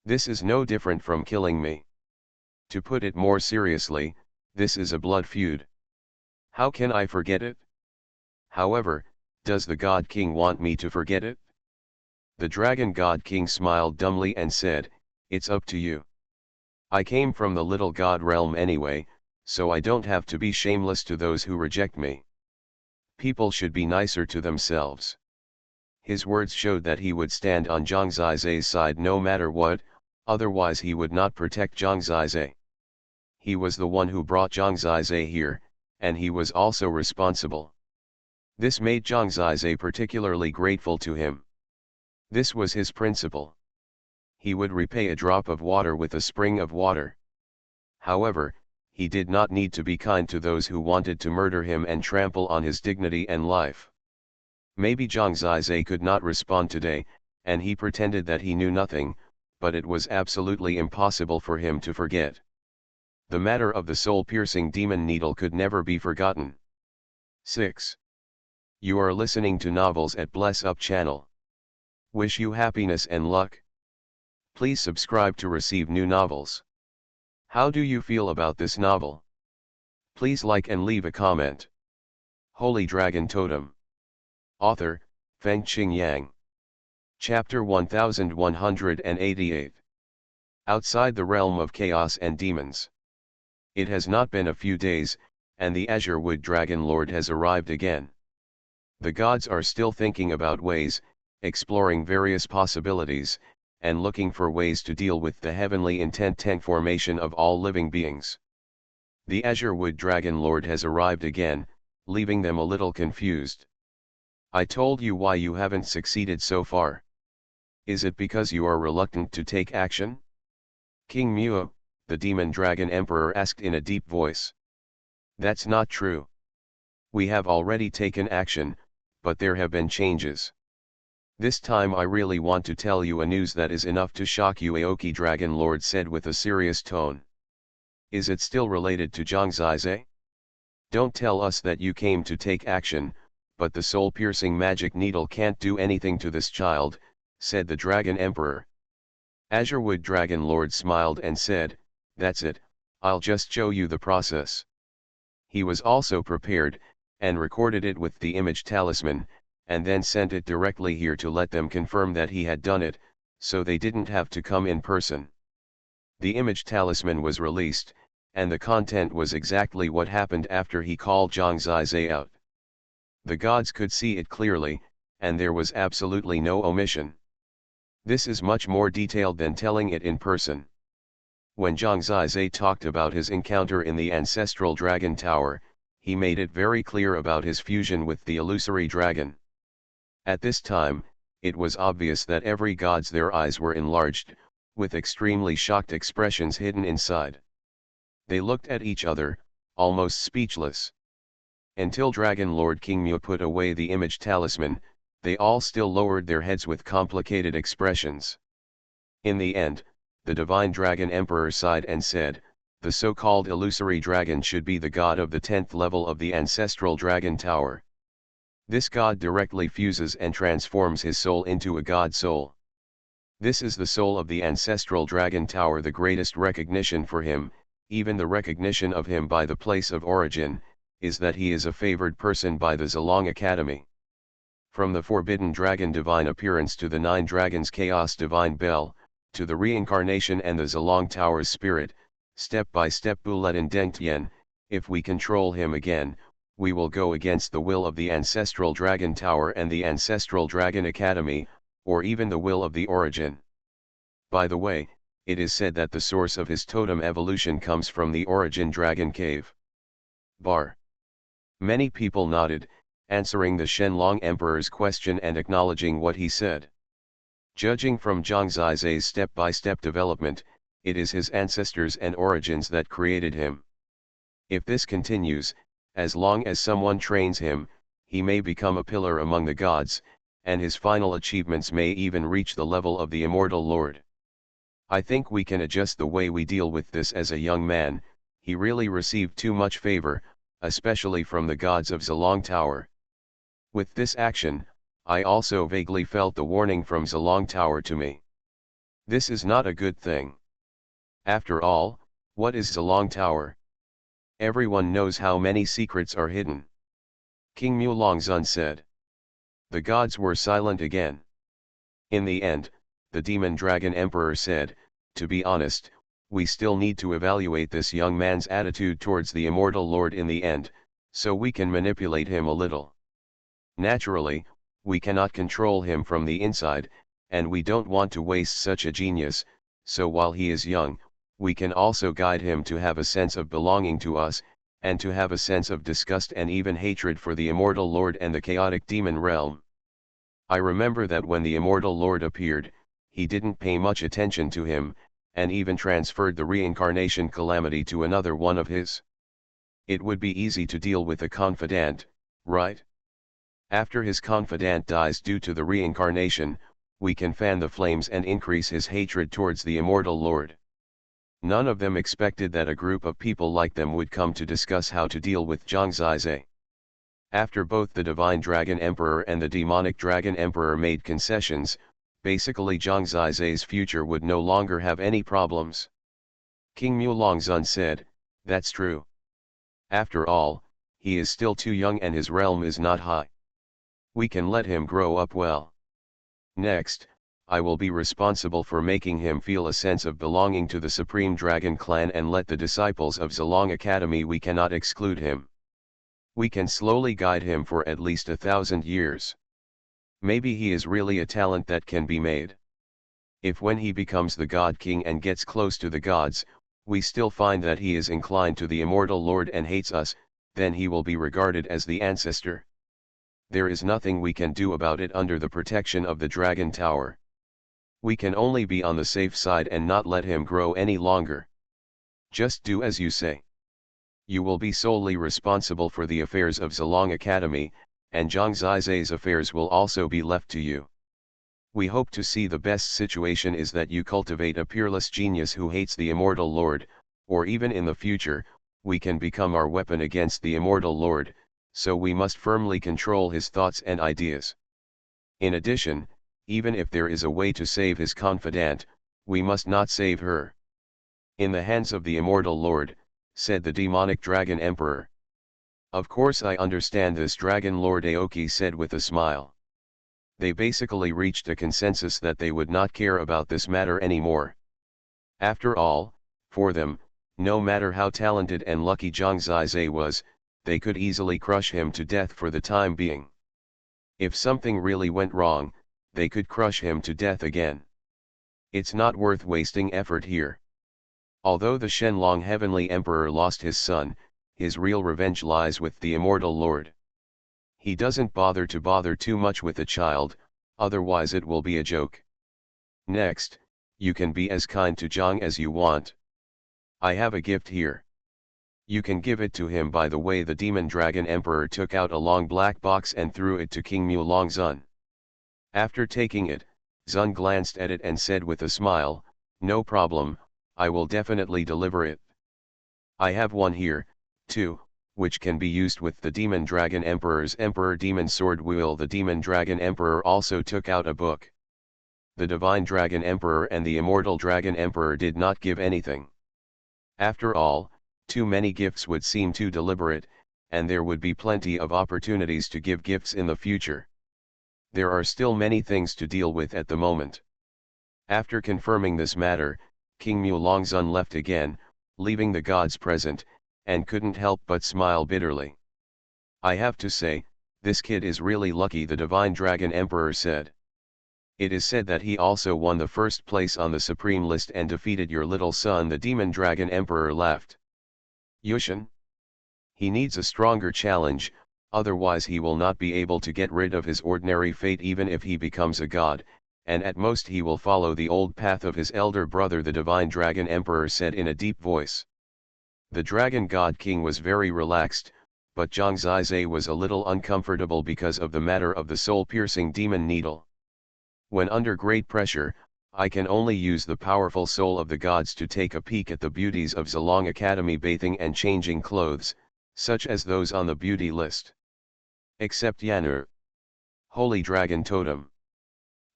This is no different from killing me. To put it more seriously, this is a blood feud. How can I forget it? However, does the God King want me to forget it? The Dragon God King smiled dumbly and said, "It's up to you. I came from the little god realm anyway, so I don't have to be shameless to those who reject me. People should be nicer to themselves." His words showed that he would stand on Zhang Zizai's side no matter what, otherwise he would not protect Zhang Zizai. He was the one who brought Zhang Zizai here, and he was also responsible. This made Zhang Zizai particularly grateful to him. This was his principle. He would repay a drop of water with a spring of water. However, he did not need to be kind to those who wanted to murder him and trample on his dignity and life. Maybe Zhang Zizai could not respond today, and he pretended that he knew nothing, but it was absolutely impossible for him to forget. The matter of the soul-piercing demon needle could never be forgotten. 6. You are listening to Novels at Bless Up channel. Wish you happiness and luck. Please subscribe to receive new novels. How do you feel about this novel? Please like and leave a comment. Holy Dragon Totem. Author, Fengqing Yang. Chapter 1188. Outside the realm of chaos and demons. It has not been a few days, and the Azure Wood Dragon Lord has arrived again. The gods are still thinking about ways, exploring various possibilities, and looking for ways to deal with the heavenly intent formation of all living beings. The Azure Wood Dragon Lord has arrived again, leaving them a little confused. I told you why you haven't succeeded so far. Is it because you are reluctant to take action? King Mu, the Demon Dragon Emperor asked in a deep voice. That's not true. We have already taken action, but there have been changes. This time I really want to tell you a news that is enough to shock you, Aoki Dragon Lord said with a serious tone. Is it still related to Zhang Zizai? Don't tell us that you came to take action, but the soul-piercing magic needle can't do anything to this child, said the Dragon Emperor. Azure Wood Dragon Lord smiled and said, that's it, I'll just show you the process. He was also prepared, and recorded it with the image talisman, and then sent it directly here to let them confirm that he had done it, so they didn't have to come in person. The image talisman was released, and the content was exactly what happened after he called Zhang Zizai out. The gods could see it clearly, and there was absolutely no omission. This is much more detailed than telling it in person. When Zhang Zizai talked about his encounter in the ancestral dragon tower, he made it very clear about his fusion with the illusory dragon. At this time, it was obvious that every god's their eyes were enlarged, with extremely shocked expressions hidden inside. They looked at each other, almost speechless. Until Dragon Lord King Mu put away the image talisman, they all still lowered their heads with complicated expressions. In the end, the Divine Dragon Emperor sighed and said, the so-called illusory dragon should be the god of the 10th level of the ancestral dragon tower. This god directly fuses and transforms his soul into a god soul. This is the soul of the ancestral dragon tower, the greatest recognition for him, even the recognition of him by the place of origin, is that he is a favored person by the Zilong Academy. From the forbidden dragon divine appearance to the 9 dragons chaos divine bell, to the reincarnation and the Zilong Tower's spirit, step by step Buletin Dengtian, if we control him again, we will go against the will of the ancestral dragon tower and the ancestral dragon academy, or even the will of the origin. By the way, it is said that the source of his totem evolution comes from the origin dragon cave. Bar. Many people nodded, answering the Shenlong Emperor's question and acknowledging what he said. Judging from Zhang Zizai's step-by-step development, it is his ancestors and origins that created him. If this continues, as long as someone trains him, he may become a pillar among the gods, and his final achievements may even reach the level of the Immortal Lord. I think we can adjust the way we deal with this. As a young man, he really received too much favor, especially from the gods of Zilong Tower. With this action, I also vaguely felt the warning from Zilong Tower to me. This is not a good thing. After all, what is Zilong Tower? Everyone knows how many secrets are hidden. King Mulongzun said. The gods were silent again. In the end, the Demon Dragon Emperor said, to be honest, we still need to evaluate this young man's attitude towards the Immortal Lord in the end, so we can manipulate him a little. Naturally, we cannot control him from the inside, and we don't want to waste such a genius, so while he is young, we can also guide him to have a sense of belonging to us, and to have a sense of disgust and even hatred for the Immortal Lord and the chaotic demon realm. I remember that when the Immortal Lord appeared, he didn't pay much attention to him, and even transferred the reincarnation calamity to another one of his. It would be easy to deal with a confidant, right? After his confidant dies due to the reincarnation, we can fan the flames and increase his hatred towards the Immortal Lord. None of them expected that a group of people like them would come to discuss how to deal with Zhang Zizai. After both the Divine Dragon Emperor and the Demonic Dragon Emperor made concessions, basically Zhang Zizai's future would no longer have any problems. King Mulongzun said, that's true. After all, he is still too young and his realm is not high. We can let him grow up well. Next, I will be responsible for making him feel a sense of belonging to the Supreme Dragon Clan and let the disciples of Zilong Academy, we cannot exclude him. We can slowly guide him for at least 1,000 years. Maybe he is really a talent that can be made. If when he becomes the God King and gets close to the gods, we still find that he is inclined to the Immortal Lord and hates us, then he will be regarded as the ancestor. There is nothing we can do about it under the protection of the Dragon Tower. We can only be on the safe side and not let him grow any longer. Just do as you say. You will be solely responsible for the affairs of Zilong Academy, and Zhang Zizai's affairs will also be left to you. We hope to see the best situation is that you cultivate a peerless genius who hates the Immortal Lord, or even in the future, we can become our weapon against the Immortal Lord, so we must firmly control his thoughts and ideas. In addition, even if there is a way to save his confidant, we must not save her. In the hands of the Immortal Lord, said the Demonic Dragon Emperor. Of course I understand this, Dragon Lord Aoki said with a smile. They basically reached a consensus that they would not care about this matter anymore. After all, for them, no matter how talented and lucky Zhang Zizai was, they could easily crush him to death for the time being. If something really went wrong, they could crush him to death again. It's not worth wasting effort here. Although the Shenlong Heavenly Emperor lost his son, his real revenge lies with the Immortal Lord. He doesn't bother too much with a child, otherwise it will be a joke. Next, you can be as kind to Zhang as you want. I have a gift here. You can give it to him. By the way, the Demon Dragon Emperor took out a long black box and threw it to King Mulongzun. After taking it, Zun glanced at it and said with a smile, no problem, I will definitely deliver it. I have one here, too, which can be used with the Demon Dragon Emperor's Emperor Demon Sword Wheel. The Demon Dragon Emperor also took out a book. The Divine Dragon Emperor and the Immortal Dragon Emperor did not give anything. After all, too many gifts would seem too deliberate, and there would be plenty of opportunities to give gifts in the future. There are still many things to deal with at the moment. After confirming this matter, King Mulongzun left again, leaving the gods present, and couldn't help but smile bitterly. I have to say, this kid is really lucky, the Divine Dragon Emperor said. It is said that he also won the first place on the Supreme List and defeated your little son. The Demon Dragon Emperor laughed. Yushin? He needs a stronger challenge, otherwise he will not be able to get rid of his ordinary fate even if he becomes a god, and at most he will follow the old path of his elder brother, the Divine Dragon Emperor said in a deep voice. The Dragon God King was very relaxed, but Zhang Zizai was a little uncomfortable because of the matter of the soul-piercing demon needle. When under great pressure, I can only use the powerful soul of the gods to take a peek at the beauties of Zilong Academy, bathing and changing clothes, such as those on the beauty list. Except Yanur. Holy Dragon Totem.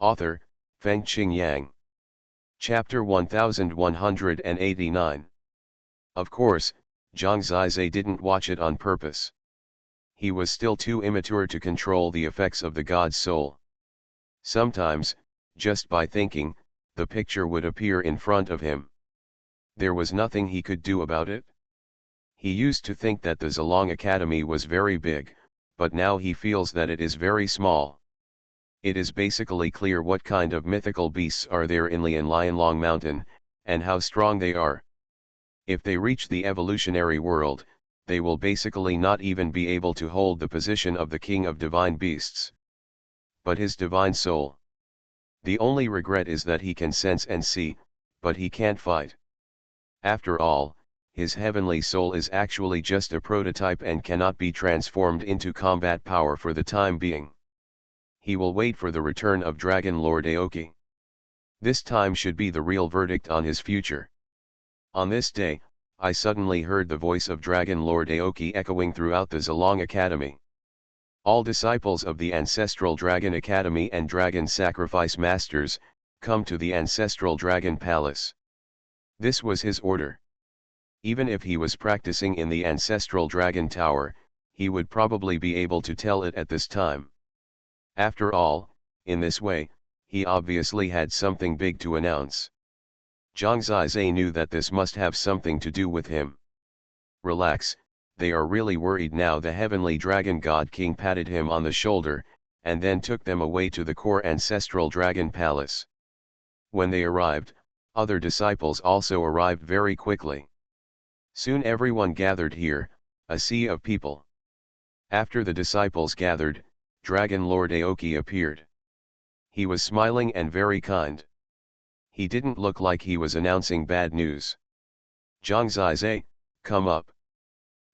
Author, Fengqing Yang. Chapter 1189. Of course, Zhang Zizai didn't watch it on purpose. He was still too immature to control the effects of the god's soul. Sometimes, just by thinking, the picture would appear in front of him. There was nothing he could do about it. He used to think that the Zilong Academy was very big, but now he feels that it is very small. It is basically clear what kind of mythical beasts are there in Lianlong Mountain, and how strong they are. If they reach the evolutionary world, they will basically not even be able to hold the position of the king of divine beasts. But his divine soul. The only regret is that he can sense and see, but he can't fight. After all, his heavenly soul is actually just a prototype and cannot be transformed into combat power for the time being. He will wait for the return of Dragon Lord Aoki. This time should be the real verdict on his future. On this day, I suddenly heard the voice of Dragon Lord Aoki echoing throughout the Zilong Academy. All disciples of the Ancestral Dragon Academy and Dragon Sacrifice Masters, come to the Ancestral Dragon Palace. This was his order. Even if he was practicing in the Ancestral Dragon Tower, he would probably be able to tell it at this time. After all, in this way, he obviously had something big to announce. Zhang Zizai knew that this must have something to do with him. Relax, they are really worried now. The heavenly dragon god king patted him on the shoulder, and then took them away to the core ancestral dragon palace. When they arrived, other disciples also arrived very quickly. Soon everyone gathered here, a sea of people. After the disciples gathered, Dragon Lord Aoki appeared. He was smiling and very kind. He didn't look like he was announcing bad news. Zhang Zizai, come up.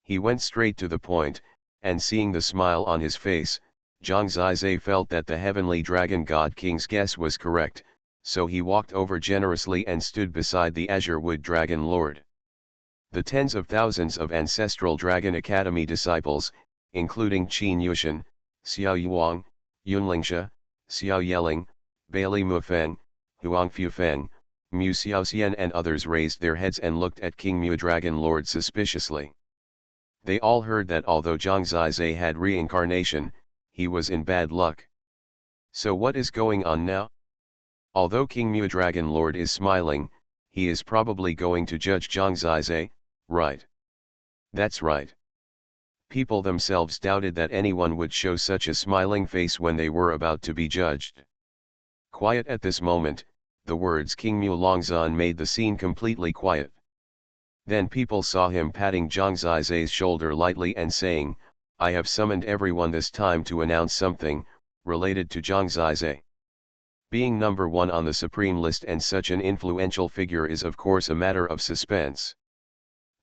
He went straight to the point, and seeing the smile on his face, Zhang Zizai felt that the heavenly dragon god king's guess was correct, so he walked over generously and stood beside the azure wood dragon lord. The tens of thousands of Ancestral Dragon Academy disciples, including Qin Yushan, Xiao Yuang, Yunlingsha, Xiao Yeling, Bailey Mufeng, Huang Fufeng, Mu Xiaoxian and others raised their heads and looked at King Mu Dragon Lord suspiciously. They all heard that although Zhang Zizai had reincarnation, he was in bad luck. So what is going on now? Although King Mu Dragon Lord is smiling, he is probably going to judge Zhang Zizai, right? That's right. People themselves doubted that anyone would show such a smiling face when they were about to be judged. Quiet at this moment, the words King Mu Longzhan made the scene completely quiet. Then people saw him patting Zhang Zizai's shoulder lightly and saying, I have summoned everyone this time to announce something, related to Zhang Zizai. Being number one on the supreme list and such an influential figure is of course a matter of suspense.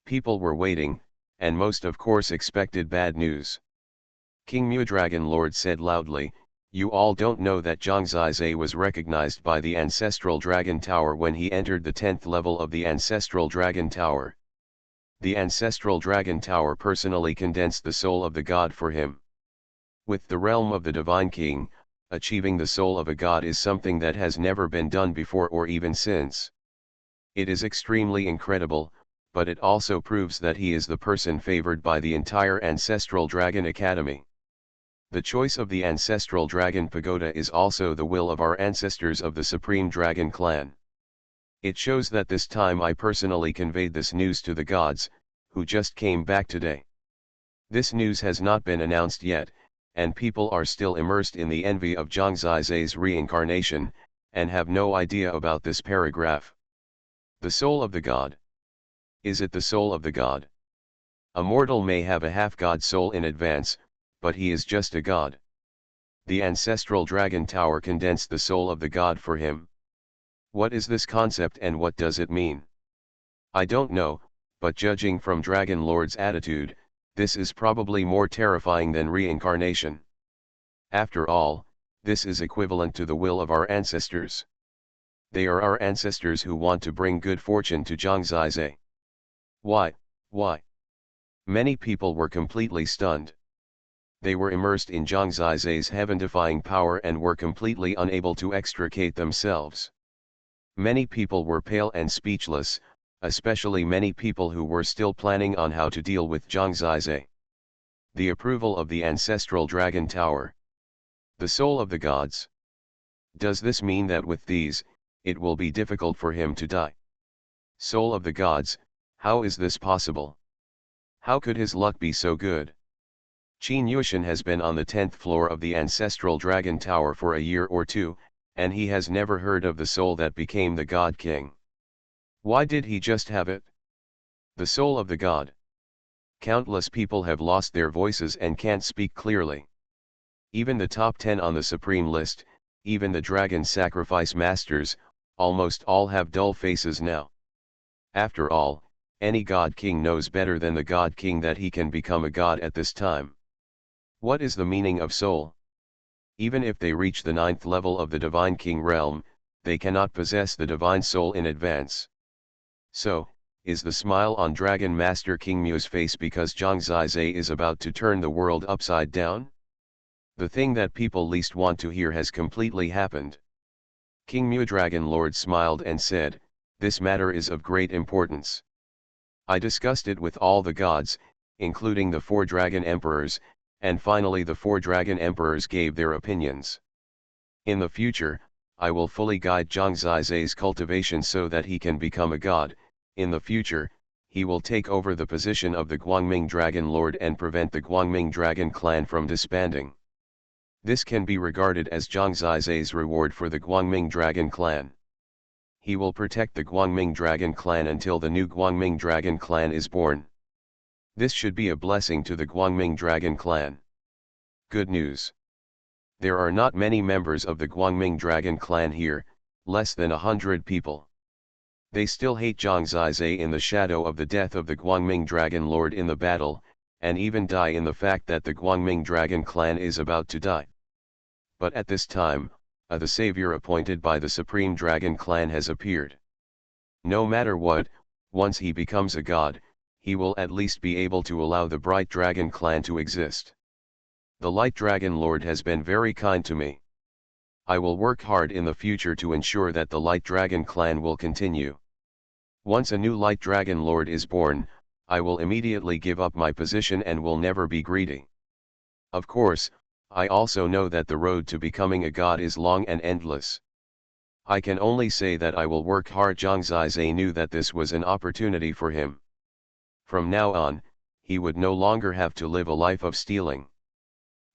People were waiting, and most of course expected bad news. King Mu Dragon Lord said loudly, you all don't know that Zhang Zizai was recognized by the Ancestral Dragon Tower when he entered the 10th level of the Ancestral Dragon Tower. The Ancestral Dragon Tower personally condensed the soul of the god for him. With the realm of the Divine King, achieving the soul of a god is something that has never been done before or even since. It is extremely incredible, but it also proves that he is the person favored by the entire Ancestral Dragon Academy. The choice of the Ancestral Dragon Pagoda is also the will of our ancestors of the Supreme Dragon Clan. It shows that this time I personally conveyed this news to the gods, who just came back today. This news has not been announced yet, and people are still immersed in the envy of Zhang Zizai's reincarnation, and have no idea about this paragraph. The soul of the god. Is it the soul of the god? A mortal may have a half-god soul in advance, but he is just a god. The Ancestral Dragon Tower condensed the soul of the god for him. What is this concept and what does it mean? I don't know, but judging from Dragon Lord's attitude, this is probably more terrifying than reincarnation. After all, this is equivalent to the will of our ancestors. They are our ancestors who want to bring good fortune to Zhang Zizai. Why? Many people were completely stunned. They were immersed in Zhang Zizai's heaven-defying power and were completely unable to extricate themselves. Many people were pale and speechless, especially many people who were still planning on how to deal with Zhang Zizai. The approval of the ancestral dragon tower. The soul of the gods. Does this mean that with these, it will be difficult for him to die? Soul of the gods, how is this possible? How could his luck be so good? Qin Yuxian has been on the 10th floor of the ancestral dragon tower for a year or two, and he has never heard of the soul that became the god king. Why did he just have it? The soul of the god. Countless people have lost their voices and can't speak clearly. Even the top 10 on the supreme list, even the dragon sacrifice masters, almost all have dull faces now. After all, any god king knows better than the god king that he can become a god at this time. What is the meaning of soul? Even if they reach the 9th level of the divine king realm, they cannot possess the divine soul in advance. So, is the smile on Dragon Master King Mu's face because Zhang Zizai is about to turn the world upside down? The thing that people least want to hear has completely happened. King Mu Dragon Lord smiled and said, "This matter is of great importance. I discussed it with all the gods, including the 4 dragon emperors, and finally the 4 dragon emperors gave their opinions. In the future, I will fully guide Zhang Zizai's cultivation so that he can become a god. In the future, he will take over the position of the Guangming Dragon Lord and prevent the Guangming Dragon clan from disbanding. This can be regarded as Zhang Zizai's reward for the Guangming Dragon clan. He will protect the Guangming Dragon clan until the new Guangming Dragon clan is born. This should be a blessing to the Guangming Dragon clan. Good news. There are not many members of the Guangming Dragon clan here, less than 100 people. They still hate Zhang Zizai in the shadow of the death of the Guangming Dragon Lord in the battle, and even die in the fact that the Guangming Dragon clan is about to die. But at this time, the savior appointed by the Supreme Dragon clan has appeared. No matter what, once he becomes a god, he will at least be able to allow the Bright Dragon clan to exist. The Light Dragon Lord has been very kind to me. I will work hard in the future to ensure that the Light Dragon clan will continue. Once a new Light Dragon Lord is born, I will immediately give up my position and will never be greedy. Of course, I also know that the road to becoming a god is long and endless. I can only say that I will work hard. Zhang Zizai knew that this was an opportunity for him. From now on, he would no longer have to live a life of stealing.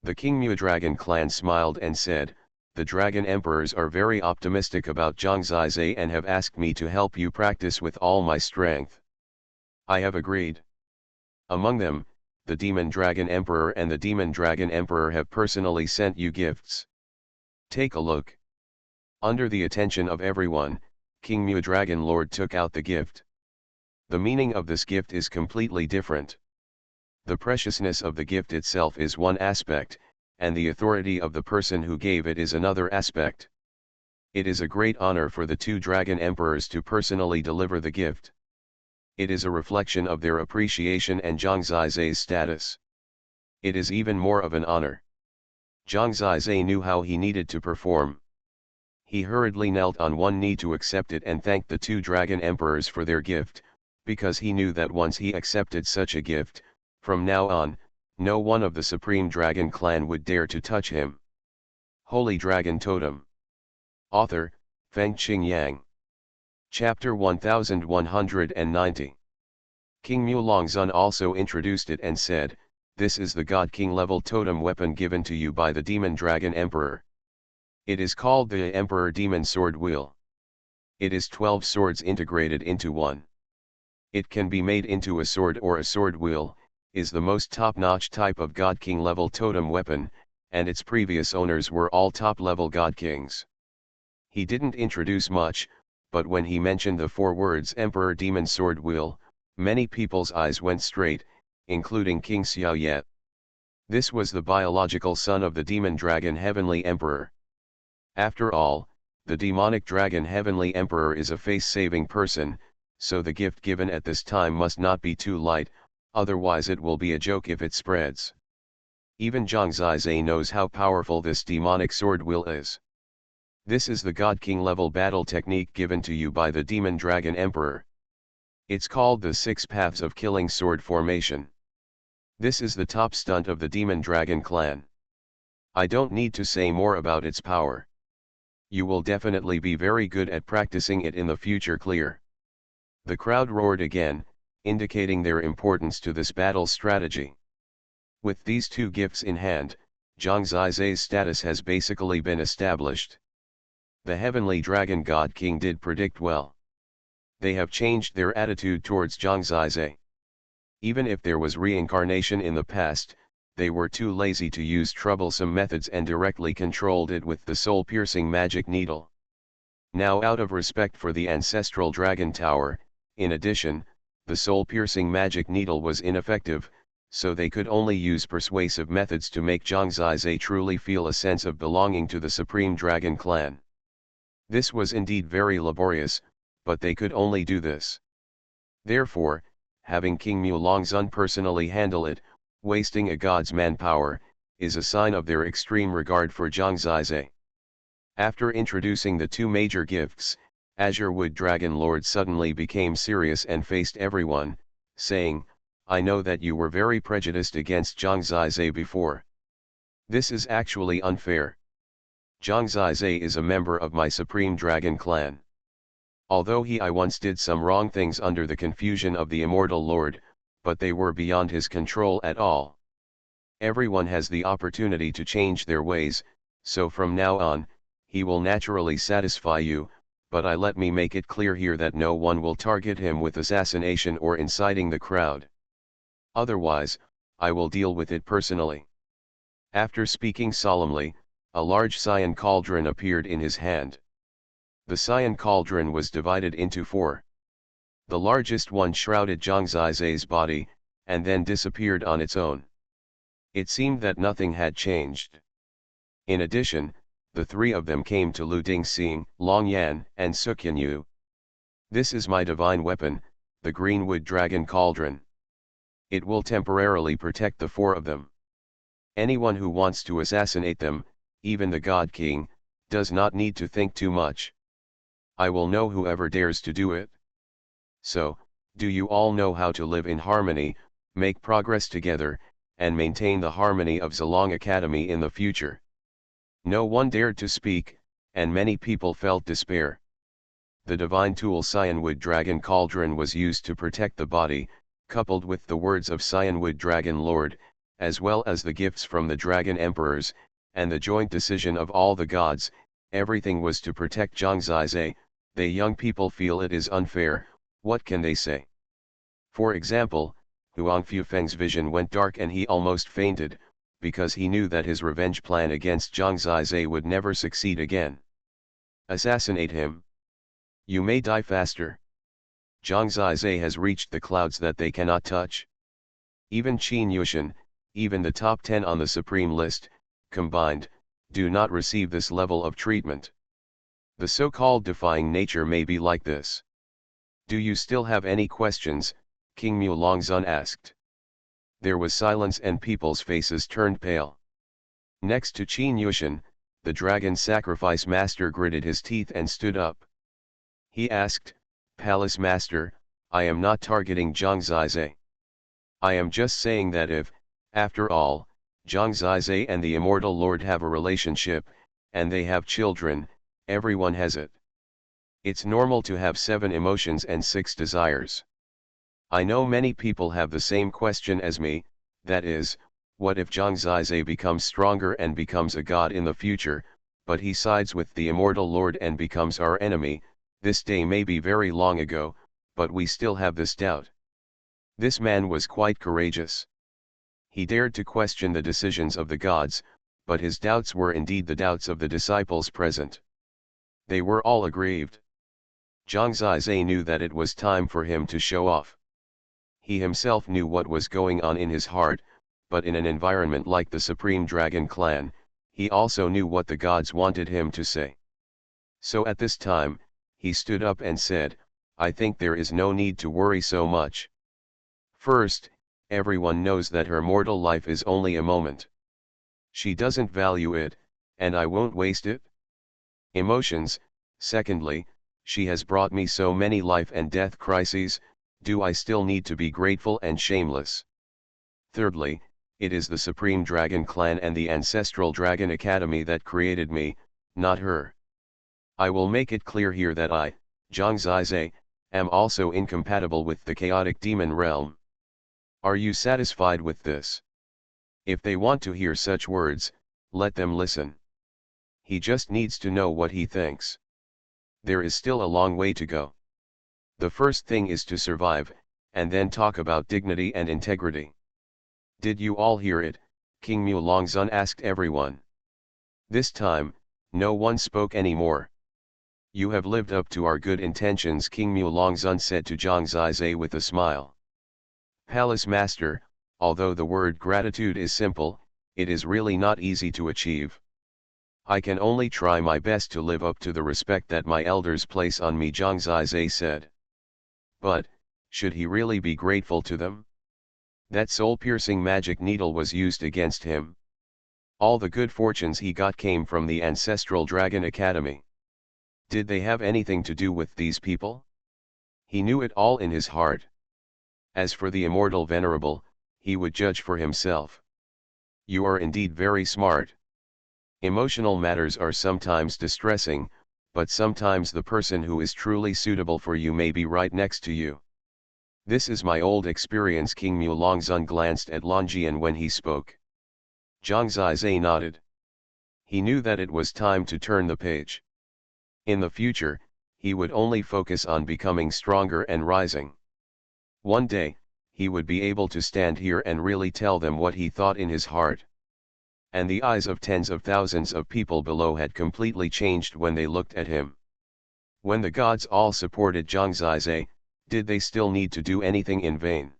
The King Mu Dragon clan smiled and said, "The Dragon Emperors are very optimistic about Zhang Zizai and have asked me to help you practice with all my strength." I have agreed. Among them, the Demon Dragon Emperor and the Demon Dragon Emperor have personally sent you gifts. Take a look. Under the attention of everyone, King Mu Dragon Lord took out the gift. The meaning of this gift is completely different. The preciousness of the gift itself is one aspect, and the authority of the person who gave it is another aspect. It is a great honor for the 2 Dragon Emperors to personally deliver the gift. It is a reflection of their appreciation and Zhang Zizai's status. It is even more of an honor. Zhang Zizai knew how he needed to perform. He hurriedly knelt on one knee to accept it and thanked the 2 Dragon Emperors for their gift, because he knew that once he accepted such a gift, from now on, no one of the Supreme Dragon clan would dare to touch him. Holy Dragon Totem. Author, Fengqing Yang. Chapter 1190. King Mu Longzun also introduced it and said, "This is the God King level totem weapon given to you by the Demon Dragon Emperor. It is called the Emperor Demon Sword Wheel. It is 12 swords integrated into one. It can be made into a sword or a sword wheel, is the most top-notch type of God King level totem weapon, and its previous owners were all top-level God Kings." He didn't introduce much, but when he mentioned the 4 words Emperor Demon Sword Wheel, many people's eyes went straight, including King Xiaoyet. This was the biological son of the Demon Dragon Heavenly Emperor. After all, the Demonic Dragon Heavenly Emperor is a face-saving person, so the gift given at this time must not be too light, otherwise it will be a joke if it spreads. Even Zhang Zizai knows how powerful this demonic sword will is. This is the God King level battle technique given to you by the Demon Dragon Emperor. It's called the 6 Paths of Killing Sword Formation. This is the top stunt of the Demon Dragon clan. I don't need to say more about its power. You will definitely be very good at practicing it in the future. Clear. The crowd roared again, indicating their importance to this battle strategy. With these two gifts in hand, Zhang Zizai's status has basically been established. The Heavenly Dragon God King did predict well. They have changed their attitude towards Zhang Zizai. Even if there was reincarnation in the past, they were too lazy to use troublesome methods and directly controlled it with the soul-piercing magic needle. Now, out of respect for the ancestral dragon tower, in addition, the soul-piercing magic needle was ineffective, so they could only use persuasive methods to make Zhang Zizai truly feel a sense of belonging to the Supreme Dragon clan. This was indeed very laborious, but they could only do this. Therefore, having King Mulongzun personally handle it, wasting a god's manpower, is a sign of their extreme regard for Zhang Zizai. After introducing the two major gifts, Azure Wood Dragon Lord suddenly became serious and faced everyone, saying, "I know that you were very prejudiced against Zhang Zizai before. This is actually unfair. Zhang Zizai is a member of my Supreme Dragon clan. Although I once did some wrong things under the confusion of the Immortal Lord, but they were beyond his control at all. Everyone has the opportunity to change their ways, so from now on, he will naturally satisfy you, but let me make it clear here that no one will target him with assassination or inciting the crowd. Otherwise, I will deal with it personally." After speaking solemnly, a large cyan cauldron appeared in his hand. The cyan cauldron was divided into 4. The largest one shrouded Zhang Zizai's body, and then disappeared on its own. It seemed that nothing had changed. In addition, the 3 of them came to Lu Dingxing, Long Yan, and Xuanhuan. "This is my divine weapon, the Greenwood Dragon Cauldron. It will temporarily protect the 4 of them. Anyone who wants to assassinate them, even the God King, does not need to think too much. I will know whoever dares to do it. So, do you all know how to live in harmony, make progress together, and maintain the harmony of Zilong Academy in the future?" No one dared to speak, and many people felt despair. The divine tool Cyanwood Dragon Cauldron was used to protect the body, coupled with the words of Cyanwood Dragon Lord, as well as the gifts from the Dragon Emperors, and the joint decision of all the gods. Everything was to protect Zhang Zizai. The young people feel it is unfair. What can they say? For example, Huang Fufeng's vision went dark and he almost fainted, because he knew that his revenge plan against Zhang Zizai would never succeed again. Assassinate him. You may die faster. Zhang Zizai has reached the clouds that they cannot touch. Even Qin Yushan, even the top 10 on the supreme list, combined, do not receive this level of treatment. The so-called defying nature may be like this. Do you still have any questions? King Mulongzun asked. There was silence and people's faces turned pale. Next to Qin Yushan, the dragon sacrifice master gritted his teeth and stood up. He asked, "Palace Master, I am not targeting Zhang Zizai. I am just saying that if, after all, Zhang Zizai and the Immortal Lord have a relationship, and they have children, everyone has it. It's normal to have 7 emotions and 6 desires. I know many people have the same question as me, that is, what if Zhang Zizai becomes stronger and becomes a god in the future, but he sides with the Immortal Lord and becomes our enemy? This day may be very long ago, but we still have this doubt." This man was quite courageous. He dared to question the decisions of the gods, but his doubts were indeed the doubts of the disciples present. They were all aggrieved. Zhang Zizai knew that it was time for him to show off. He himself knew what was going on in his heart, but in an environment like the Supreme Dragon Clan, he also knew what the gods wanted him to say. So at this time, he stood up and said, "I think there is no need to worry so much. First, everyone knows that her mortal life is only a moment. She doesn't value it, and I won't waste it. Emotions. Secondly, she has brought me so many life and death crises, do I still need to be grateful and shameless? Thirdly, it is the Supreme Dragon Clan and the Ancestral Dragon Academy that created me, not her. I will make it clear here that I, Zhang Zizai, am also incompatible with the chaotic demon realm. Are you satisfied with this? If they want to hear such words, let them listen. He just needs to know what he thinks. There is still a long way to go. The first thing is to survive, and then talk about dignity and integrity. Did you all hear it? King Mulongzun asked everyone. This time, no one spoke anymore. You have lived up to our good intentions, King Mulongzun said to Zhang Zizai with a smile. Palace Master, although the word gratitude is simple, it is really not easy to achieve. I can only try my best to live up to the respect that my elders place on me, Zhang Zizai said. But, should he really be grateful to them? That soul-piercing magic needle was used against him. All the good fortunes he got came from the Ancestral Dragon Academy. Did they have anything to do with these people? He knew it all in his heart. As for the immortal venerable, he would judge for himself. You are indeed very smart. Emotional matters are sometimes distressing, but sometimes the person who is truly suitable for you may be right next to you. This is my old experience. King Mulongzun glanced at Longjian when he spoke. Zhang Zizai nodded. He knew that it was time to turn the page. In the future, he would only focus on becoming stronger and rising. One day, he would be able to stand here and really tell them what he thought in his heart. And the eyes of tens of thousands of people below had completely changed when they looked at him. When the gods all supported Zhang Zizai, did they still need to do anything in vain?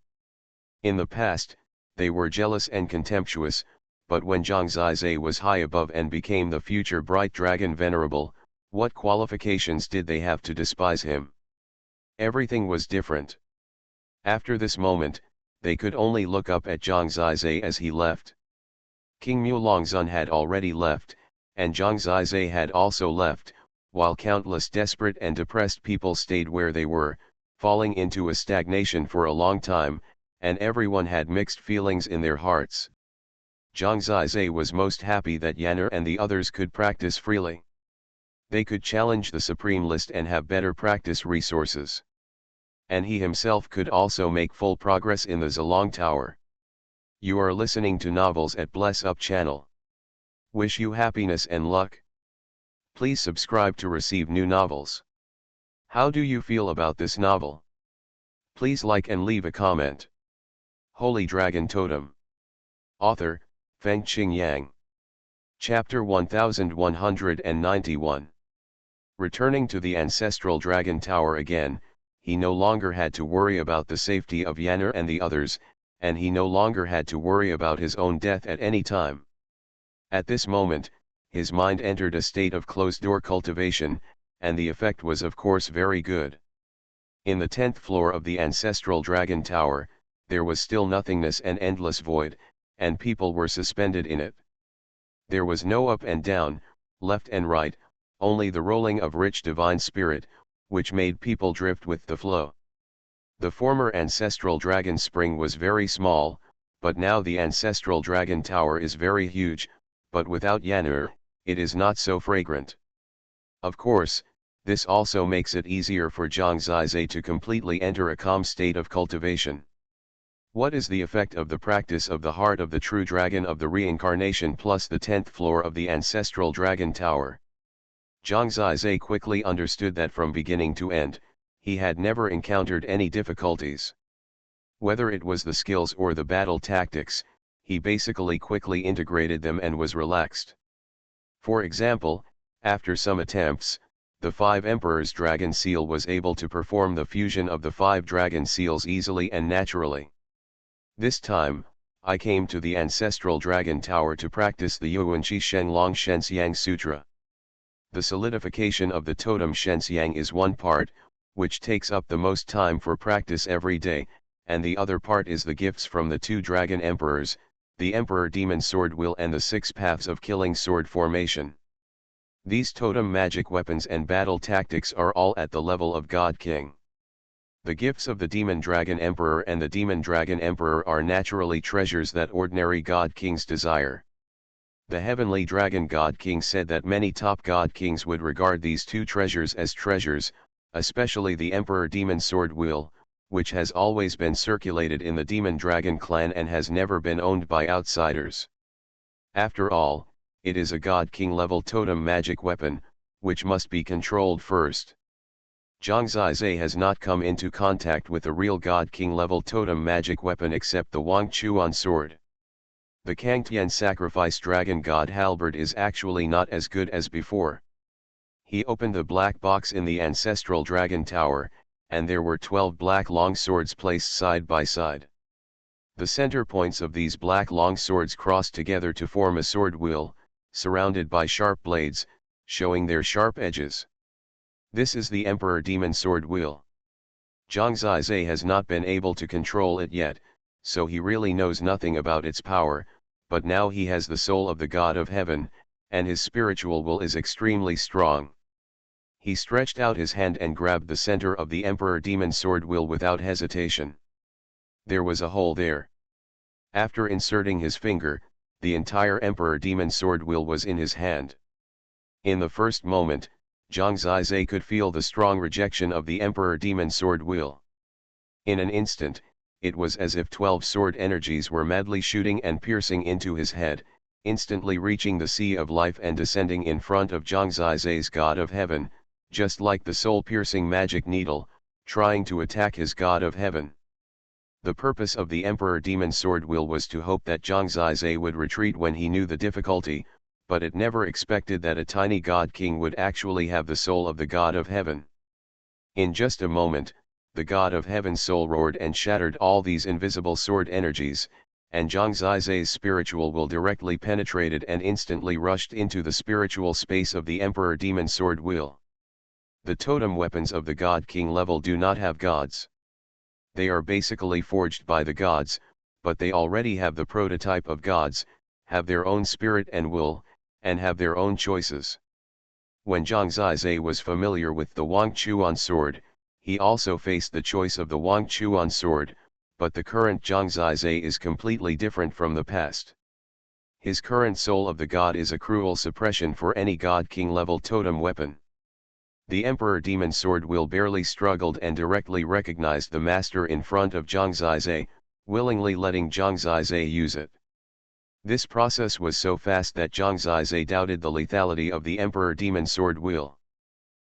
In the past, they were jealous and contemptuous, but when Zhang Zizai was high above and became the future bright dragon venerable, what qualifications did they have to despise him? Everything was different. After this moment, they could only look up at Zhang Zizai as he left. King Mulongzun had already left, and Zhang Zizai had also left, while countless desperate and depressed people stayed where they were, falling into a stagnation for a long time, and everyone had mixed feelings in their hearts. Zhang Zizai was most happy that Yanner and the others could practice freely. They could challenge the Supreme List and have better practice resources. And he himself could also make full progress in the Zilong Tower. You are listening to Novels at Bless Up channel. Wish you happiness and luck. Please subscribe to receive new novels. How do you feel about this novel? Please like and leave a comment. Holy Dragon Totem. Author, Fengqing Yang. Chapter 1191. Returning to the Ancestral Dragon Tower again, he no longer had to worry about the safety of Yanner and the others, and he no longer had to worry about his own death at any time. At this moment, his mind entered a state of closed-door cultivation, and the effect was of course very good. In the 10th floor of the Ancestral Dragon Tower, there was still nothingness and endless void, and people were suspended in it. There was no up and down, left and right, only the rolling of rich divine spirit, which made people drift with the flow. The former Ancestral Dragon Spring was very small, but now the Ancestral Dragon Tower is very huge, but without Yanner, it is not so fragrant. Of course, this also makes it easier for Zhang Zizai to completely enter a calm state of cultivation. What is the effect of the practice of the heart of the true dragon of the reincarnation plus the 10th floor of the Ancestral Dragon Tower? Zhang Zizai quickly understood that from beginning to end, he had never encountered any difficulties. Whether it was the skills or the battle tactics, he basically quickly integrated them and was relaxed. For example, after some attempts, the 5 Emperors Dragon Seal was able to perform the fusion of the 5 Dragon Seals easily and naturally. This time, I came to the Ancestral Dragon Tower to practice the Yuanqi Shenlong Shenxiang Sutra. The solidification of the Totem Shenxiang is one part, which takes up the most time for practice every day, and the other part is the gifts from the 2 Dragon Emperors, the Emperor Demon Sword Wheel and the 6 Paths of Killing Sword Formation. These totem magic weapons and battle tactics are all at the level of God King. The gifts of the Demon Dragon Emperor and the Demon Dragon Emperor are naturally treasures that ordinary God Kings desire. The Heavenly Dragon God King said that many top God Kings would regard these two treasures as treasures, especially the Emperor Demon Sword Wheel, which has always been circulated in the Demon Dragon clan and has never been owned by outsiders. After all, it is a God King level totem magic weapon, which must be controlled first. Zhang Zizai has not come into contact with a real God King level totem magic weapon except the Xuanhuan sword. The Kangtian sacrifice dragon god halberd is actually not as good as before. He opened the black box in the ancestral dragon tower, and there were 12 black long swords placed side by side. The center points of these black long swords crossed together to form a sword wheel, surrounded by sharp blades, showing their sharp edges. This is the Emperor Demon Sword Wheel. Zhang Zizai has not been able to control it yet, so he really knows nothing about its power, but now he has the soul of the God of Heaven, and his spiritual will is extremely strong. He stretched out his hand and grabbed the center of the Emperor Demon Sword Wheel without hesitation. There was a hole there. After inserting his finger, the entire Emperor Demon Sword Wheel was in his hand. In the first moment, Zhang Zizai could feel the strong rejection of the Emperor Demon Sword Wheel. In an instant, it was as if 12 sword energies were madly shooting and piercing into his head, instantly reaching the sea of life and descending in front of Zhang Zizai's God of Heaven, just like the soul-piercing magic needle, trying to attack his God of Heaven. The purpose of the Emperor Demon Sword Wheel was to hope that Zhang Zizai would retreat when he knew the difficulty, but it never expected that a tiny God King would actually have the soul of the God of Heaven. In just a moment, the God of Heaven's soul roared and shattered all these invisible sword energies, and Zhang Zizai's spiritual will directly penetrated and instantly rushed into the spiritual space of the Emperor Demon Sword Wheel. The totem weapons of the God King level do not have gods. They are basically forged by the gods, but they already have the prototype of gods, have their own spirit and will, and have their own choices. When Zhang Zizai was familiar with the Xuanhuan sword, he also faced the choice of the Xuanhuan sword, but the current Zhang Zizai is completely different from the past. His current soul of the god is a cruel suppression for any God King level totem weapon. The Emperor Demon Sword Wheel barely struggled and directly recognized the master in front of Zhang Zizai, willingly letting Zhang Zizai use it. This process was so fast that Zhang Zizai doubted the lethality of the Emperor Demon Sword Wheel.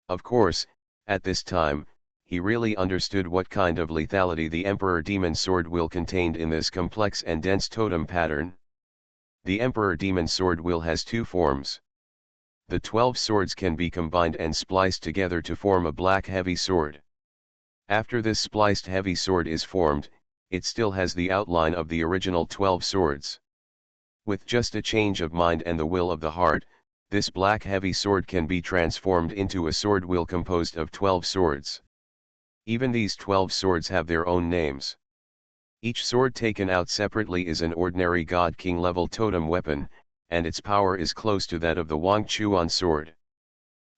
Of course, at this time, he really understood what kind of lethality the Emperor Demon Sword Wheel contained in this complex and dense totem pattern. The Emperor Demon Sword Wheel has 2 forms. The 12 swords can be combined and spliced together to form a black heavy sword. After this spliced heavy sword is formed, it still has the outline of the original 12 swords. With just a change of mind and the will of the heart, this black heavy sword can be transformed into a sword wheel composed of 12 swords. Even these 12 swords have their own names. Each sword taken out separately is an ordinary God King level totem weapon, and its power is close to that of the Xuanhuan sword.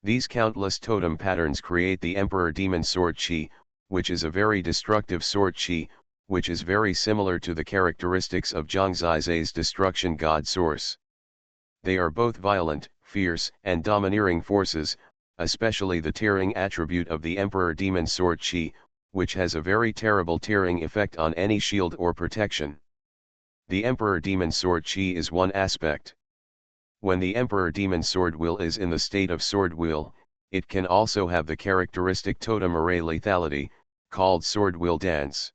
These countless totem patterns create the Emperor Demon Sword Qi, which is a very destructive sword Qi, which is very similar to the characteristics of Zhang Zizai's destruction god source. They are both violent, fierce, and domineering forces, especially the tearing attribute of the Emperor Demon Sword Qi, which has a very terrible tearing effect on any shield or protection. The Emperor Demon Sword Qi is one aspect. When the Emperor Demon Sword Wheel is in the state of sword wheel, it can also have the characteristic totem array lethality, called sword wheel dance.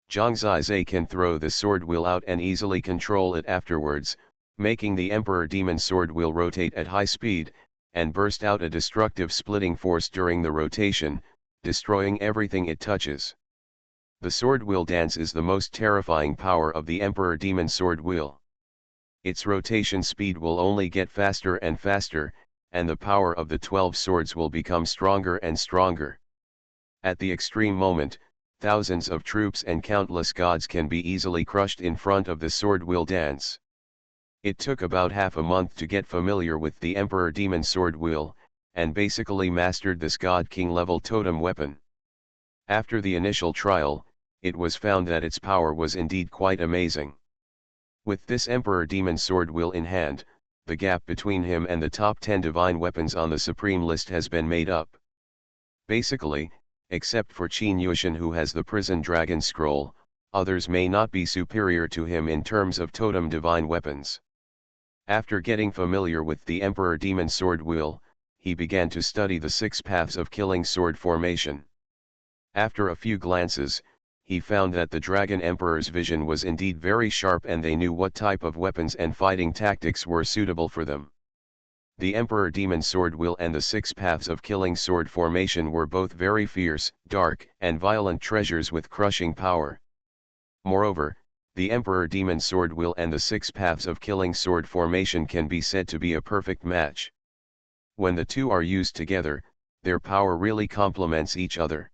Zhang Zizai can throw the sword wheel out and easily control it afterwards, making the Emperor Demon Sword Wheel rotate at high speed, and burst out a destructive splitting force during the rotation, destroying everything it touches. The sword wheel dance is the most terrifying power of the Emperor Demon Sword Wheel. Its rotation speed will only get faster and faster, and the power of the 12 swords will become stronger and stronger. At the extreme moment, thousands of troops and countless gods can be easily crushed in front of the sword will dance. It took about half a month to get familiar with the Emperor Demon Sword Wheel, and basically mastered this God King level totem weapon. After the initial trial, it was found that its power was indeed quite amazing. With this Emperor Demon Sword Wheel in hand, the gap between him and the top 10 divine weapons on the supreme list has been made up. Basically, except for Xuanhuan who has the Prison Dragon Scroll, others may not be superior to him in terms of totem divine weapons. After getting familiar with the Emperor Demon Sword Wheel, he began to study the 6 paths of killing sword formation. After a few glances, he found that the Dragon Emperor's vision was indeed very sharp and they knew what type of weapons and fighting tactics were suitable for them. The Emperor Demon Sword Wheel and the 6 paths of killing sword formation were both very fierce, dark, and violent treasures with crushing power. Moreover, the Emperor Demon Sword Wheel and the 6 paths of killing sword formation can be said to be a perfect match. When the two are used together, their power really complements each other.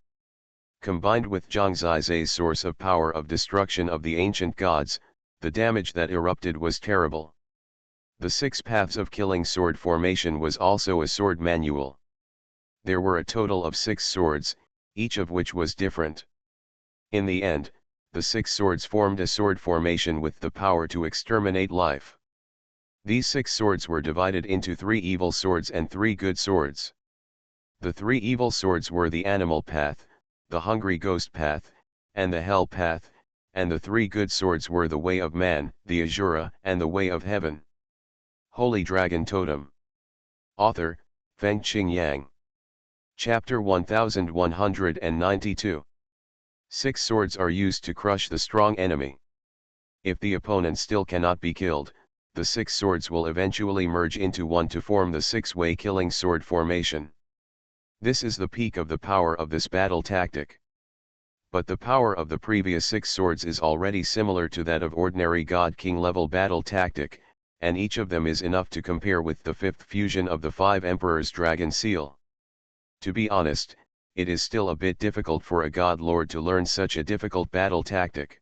Combined with Zhangzai's source of power of destruction of the ancient gods, the damage that erupted was terrible. The 6 paths of killing sword formation was also a sword manual. There were a total of 6 swords, each of which was different. In the end, the 6 swords formed a sword formation with the power to exterminate life. These 6 swords were divided into 3 evil swords and 3 good swords. The 3 evil swords were the animal path, the hungry ghost path, and the hell path, and the 3 good swords were the way of man, the Azura, and the way of heaven. Holy Dragon Totem. Author, Fengqing Yang. Chapter 1192. 6 swords are used to crush the strong enemy. If the opponent still cannot be killed, the 6 swords will eventually merge into one to form the 6-way killing sword formation. This is the peak of the power of this battle tactic. But the power of the previous 6 swords is already similar to that of ordinary God King level battle tactic, and each of them is enough to compare with the 5th fusion of the 5 Emperors Dragon Seal. To be honest, it is still a bit difficult for a God Lord to learn such a difficult battle tactic.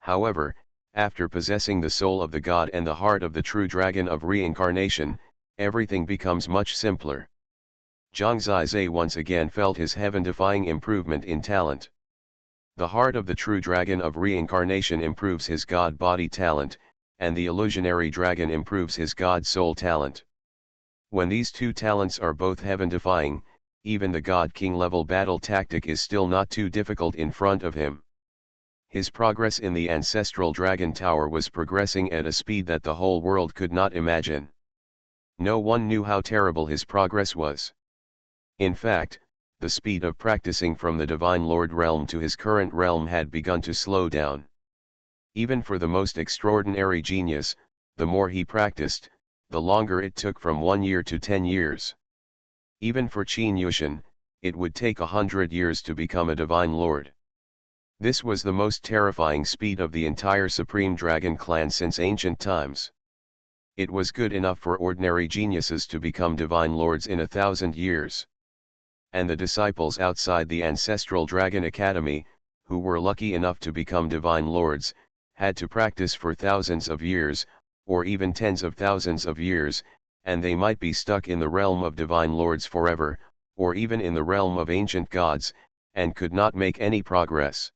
However, after possessing the soul of the God and the heart of the true dragon of reincarnation, everything becomes much simpler. Zhangzai once again felt his heaven-defying improvement in talent. The heart of the true dragon of reincarnation improves his God body talent, and the illusionary dragon improves his God soul talent. When these two talents are both heaven-defying, even the God King level battle tactic is still not too difficult in front of him. His progress in the ancestral dragon tower was progressing at a speed that the whole world could not imagine. No one knew how terrible his progress was. In fact, the speed of practicing from the Divine Lord realm to his current realm had begun to slow down. Even for the most extraordinary genius, the more he practiced, the longer it took, from 1 year to 10 years. Even for Xuanhuan, it would take 100 years to become a divine lord. This was the most terrifying speed of the entire Supreme Dragon clan since ancient times. It was good enough for ordinary geniuses to become divine lords in 1,000 years. And the disciples outside the ancestral Dragon Academy, who were lucky enough to become divine lords, had to practice for thousands of years, or even tens of thousands of years, and they might be stuck in the realm of divine lords forever, or even in the realm of ancient gods, and could not make any progress.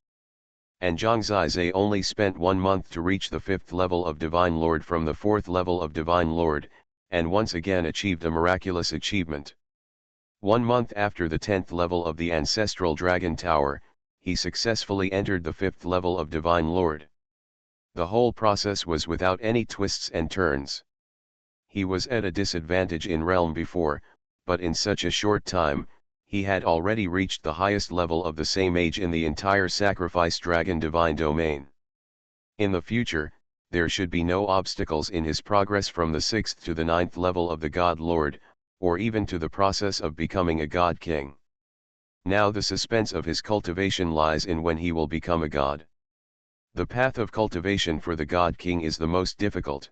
And Zhangzai only spent 1 month to reach the 5th level of divine lord from the 4th level of divine lord, and once again achieved a miraculous achievement. 1 month after the 10th level of the ancestral dragon tower, he successfully entered the 5th level of divine lord. The whole process was without any twists and turns. He was at a disadvantage in realm before, but in such a short time, he had already reached the highest level of the same age in the entire sacrifice dragon divine domain. In the future, there should be no obstacles in his progress from the 6th to the 9th level of the God Lord, or even to the process of becoming a God King. Now the suspense of his cultivation lies in when he will become a god. The path of cultivation for the God King is the most difficult.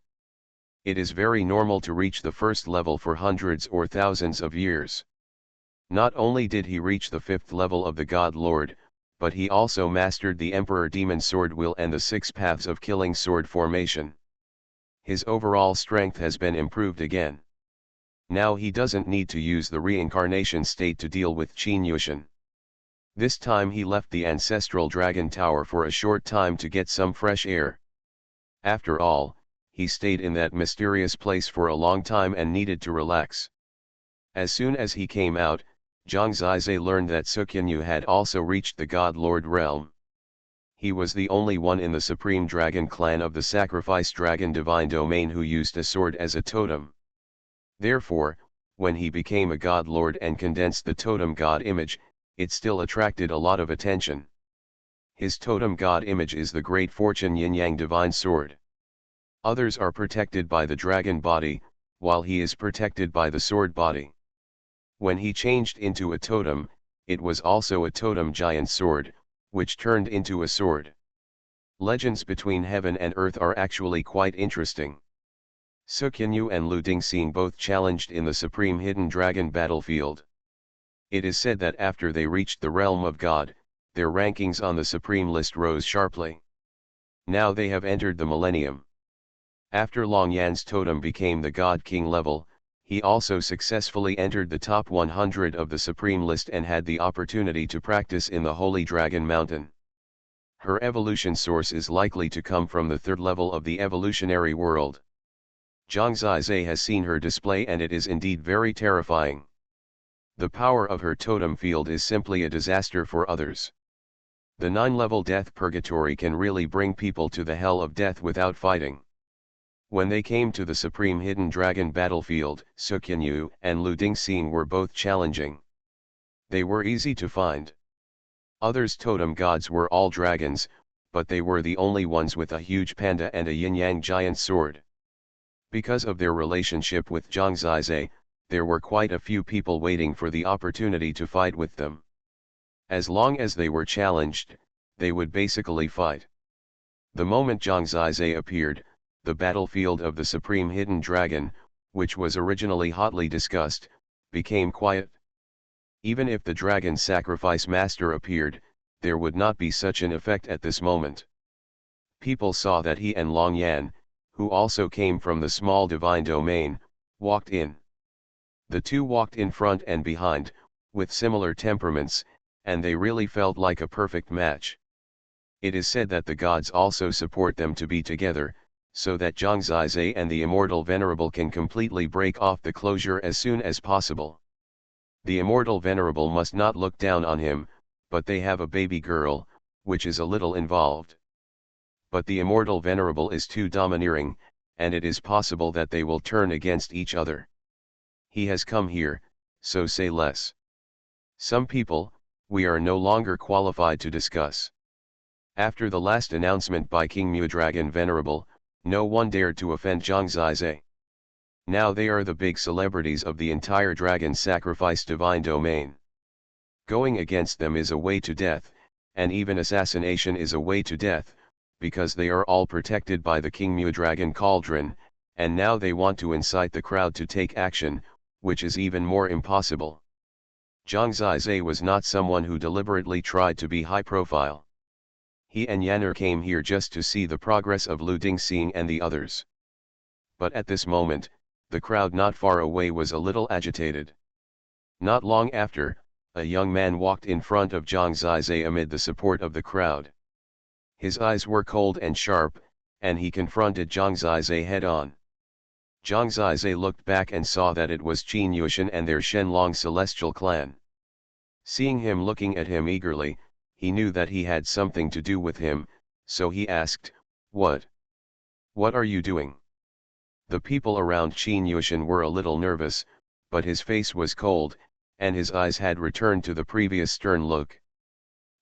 It is very normal to reach the 1st level for hundreds or thousands of years. Not only did he reach the 5th level of the God Lord, but he also mastered the Emperor Demon Sword Will and the 6 paths of killing sword formation. His overall strength has been improved again. Now he doesn't need to use the reincarnation state to deal with Qin Yuxian. This time he left the ancestral dragon tower for a short time to get some fresh air. After all, he stayed in that mysterious place for a long time and needed to relax. As soon as he came out, Zhang Zizai learned that Xuanhuan had also reached the God Lord realm. He was the only one in the Supreme Dragon clan of the Sacrifice Dragon Divine Domain who used a sword as a totem. Therefore, when he became a God Lord and condensed the totem God image, it still attracted a lot of attention. His totem God image is the Great Fortune Yin-Yang Divine Sword. Others are protected by the dragon body, while he is protected by the sword body. When he changed into a totem, it was also a totem giant sword, which turned into a sword. Legends between heaven and earth are actually quite interesting. Xuanhuan and Lu Dingxing both challenged in the Supreme Hidden Dragon battlefield. It is said that after they reached the realm of God, their rankings on the Supreme list rose sharply. Now they have entered the millennium. After Long Yan's totem became the God King level, he also successfully entered the top 100 of the Supreme list and had the opportunity to practice in the Holy Dragon Mountain. Her evolution source is likely to come from the 3rd level of the evolutionary world. Zhang Zizai has seen her display and it is indeed very terrifying. The power of her totem field is simply a disaster for others. The 9-level death purgatory can really bring people to the hell of death without fighting. When they came to the Supreme Hidden Dragon battlefield, Xuanhuan and Lu Dingxing were both challenging. They were easy to find. Others' totem gods were all dragons, but they were the only ones with a huge panda and a yin-yang giant sword. Because of their relationship with Zhang Zizai, there were quite a few people waiting for the opportunity to fight with them. As long as they were challenged, they would basically fight. The moment Zhang Zizai appeared, the battlefield of the Supreme Hidden Dragon, which was originally hotly discussed, became quiet. Even if the Dragon Sacrifice Master appeared, there would not be such an effect at this moment. People saw that he and Long Yan, who also came from the small divine domain, walked in. The two walked in front and behind, with similar temperaments, and they really felt like a perfect match. It is said that the gods also support them to be together, so that Zhang Zizai and the Immortal Venerable can completely break off the closure as soon as possible. The Immortal Venerable must not look down on him, but they have a baby girl, which is a little involved. But the Immortal Venerable is too domineering, and it is possible that they will turn against each other. He has come here, so say less. Some people, we are no longer qualified to discuss. After the last announcement by King Mudragon Venerable, no one dared to offend Zhang Zizai. Now they are the big celebrities of the entire Dragon Sacrifice Divine Domain. Going against them is a way to death, and even assassination is a way to death, because they are all protected by the King Mudragon Cauldron, and now they want to incite the crowd to take action, which is even more impossible. Zhang Zizai was not someone who deliberately tried to be high profile. He and Yanner came here just to see the progress of Lu Dingxing and the others. But at this moment, the crowd not far away was a little agitated. Not long after, a young man walked in front of Zhang Zizai amid the support of the crowd. His eyes were cold and sharp, and he confronted Zhang Zizai head-on. Zhang Zizai looked back and saw that it was Qin Yuxian and their Shenlong celestial clan. Seeing him looking at him eagerly, he knew that he had something to do with him, so he asked, "What? What are you doing?" The people around Qin Yuxian were a little nervous, but his face was cold, and his eyes had returned to the previous stern look.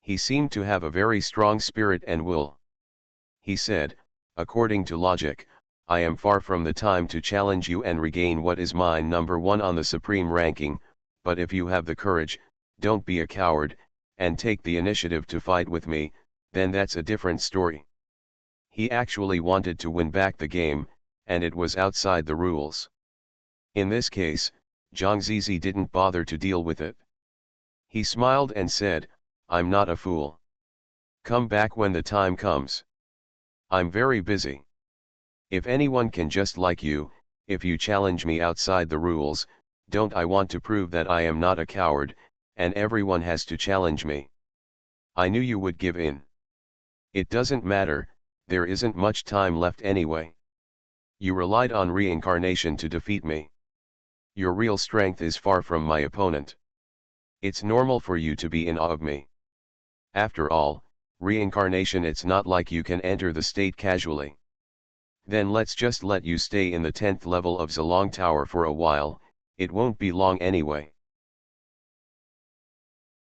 He seemed to have a very strong spirit and will. He said, "According to logic, I am far from the time to challenge you and regain what is mine number 1 on the supreme ranking, but if you have the courage, don't be a coward, and take the initiative to fight with me, then that's a different story." He actually wanted to win back the game, and it was outside the rules. In this case, Zhang Zizai didn't bother to deal with it. He smiled and said, "I'm not a fool. Come back when the time comes. I'm very busy. If anyone can just like you, if you challenge me outside the rules, don't I want to prove that I am not a coward, and everyone has to challenge me. I knew you would give in. It doesn't matter, there isn't much time left anyway. You relied on reincarnation to defeat me. Your real strength is far from my opponent. It's normal for you to be in awe of me. After all, reincarnation, it's not like you can enter the state casually. Then let's just let you stay in the 10th level of Zilong Tower for a while, it won't be long anyway.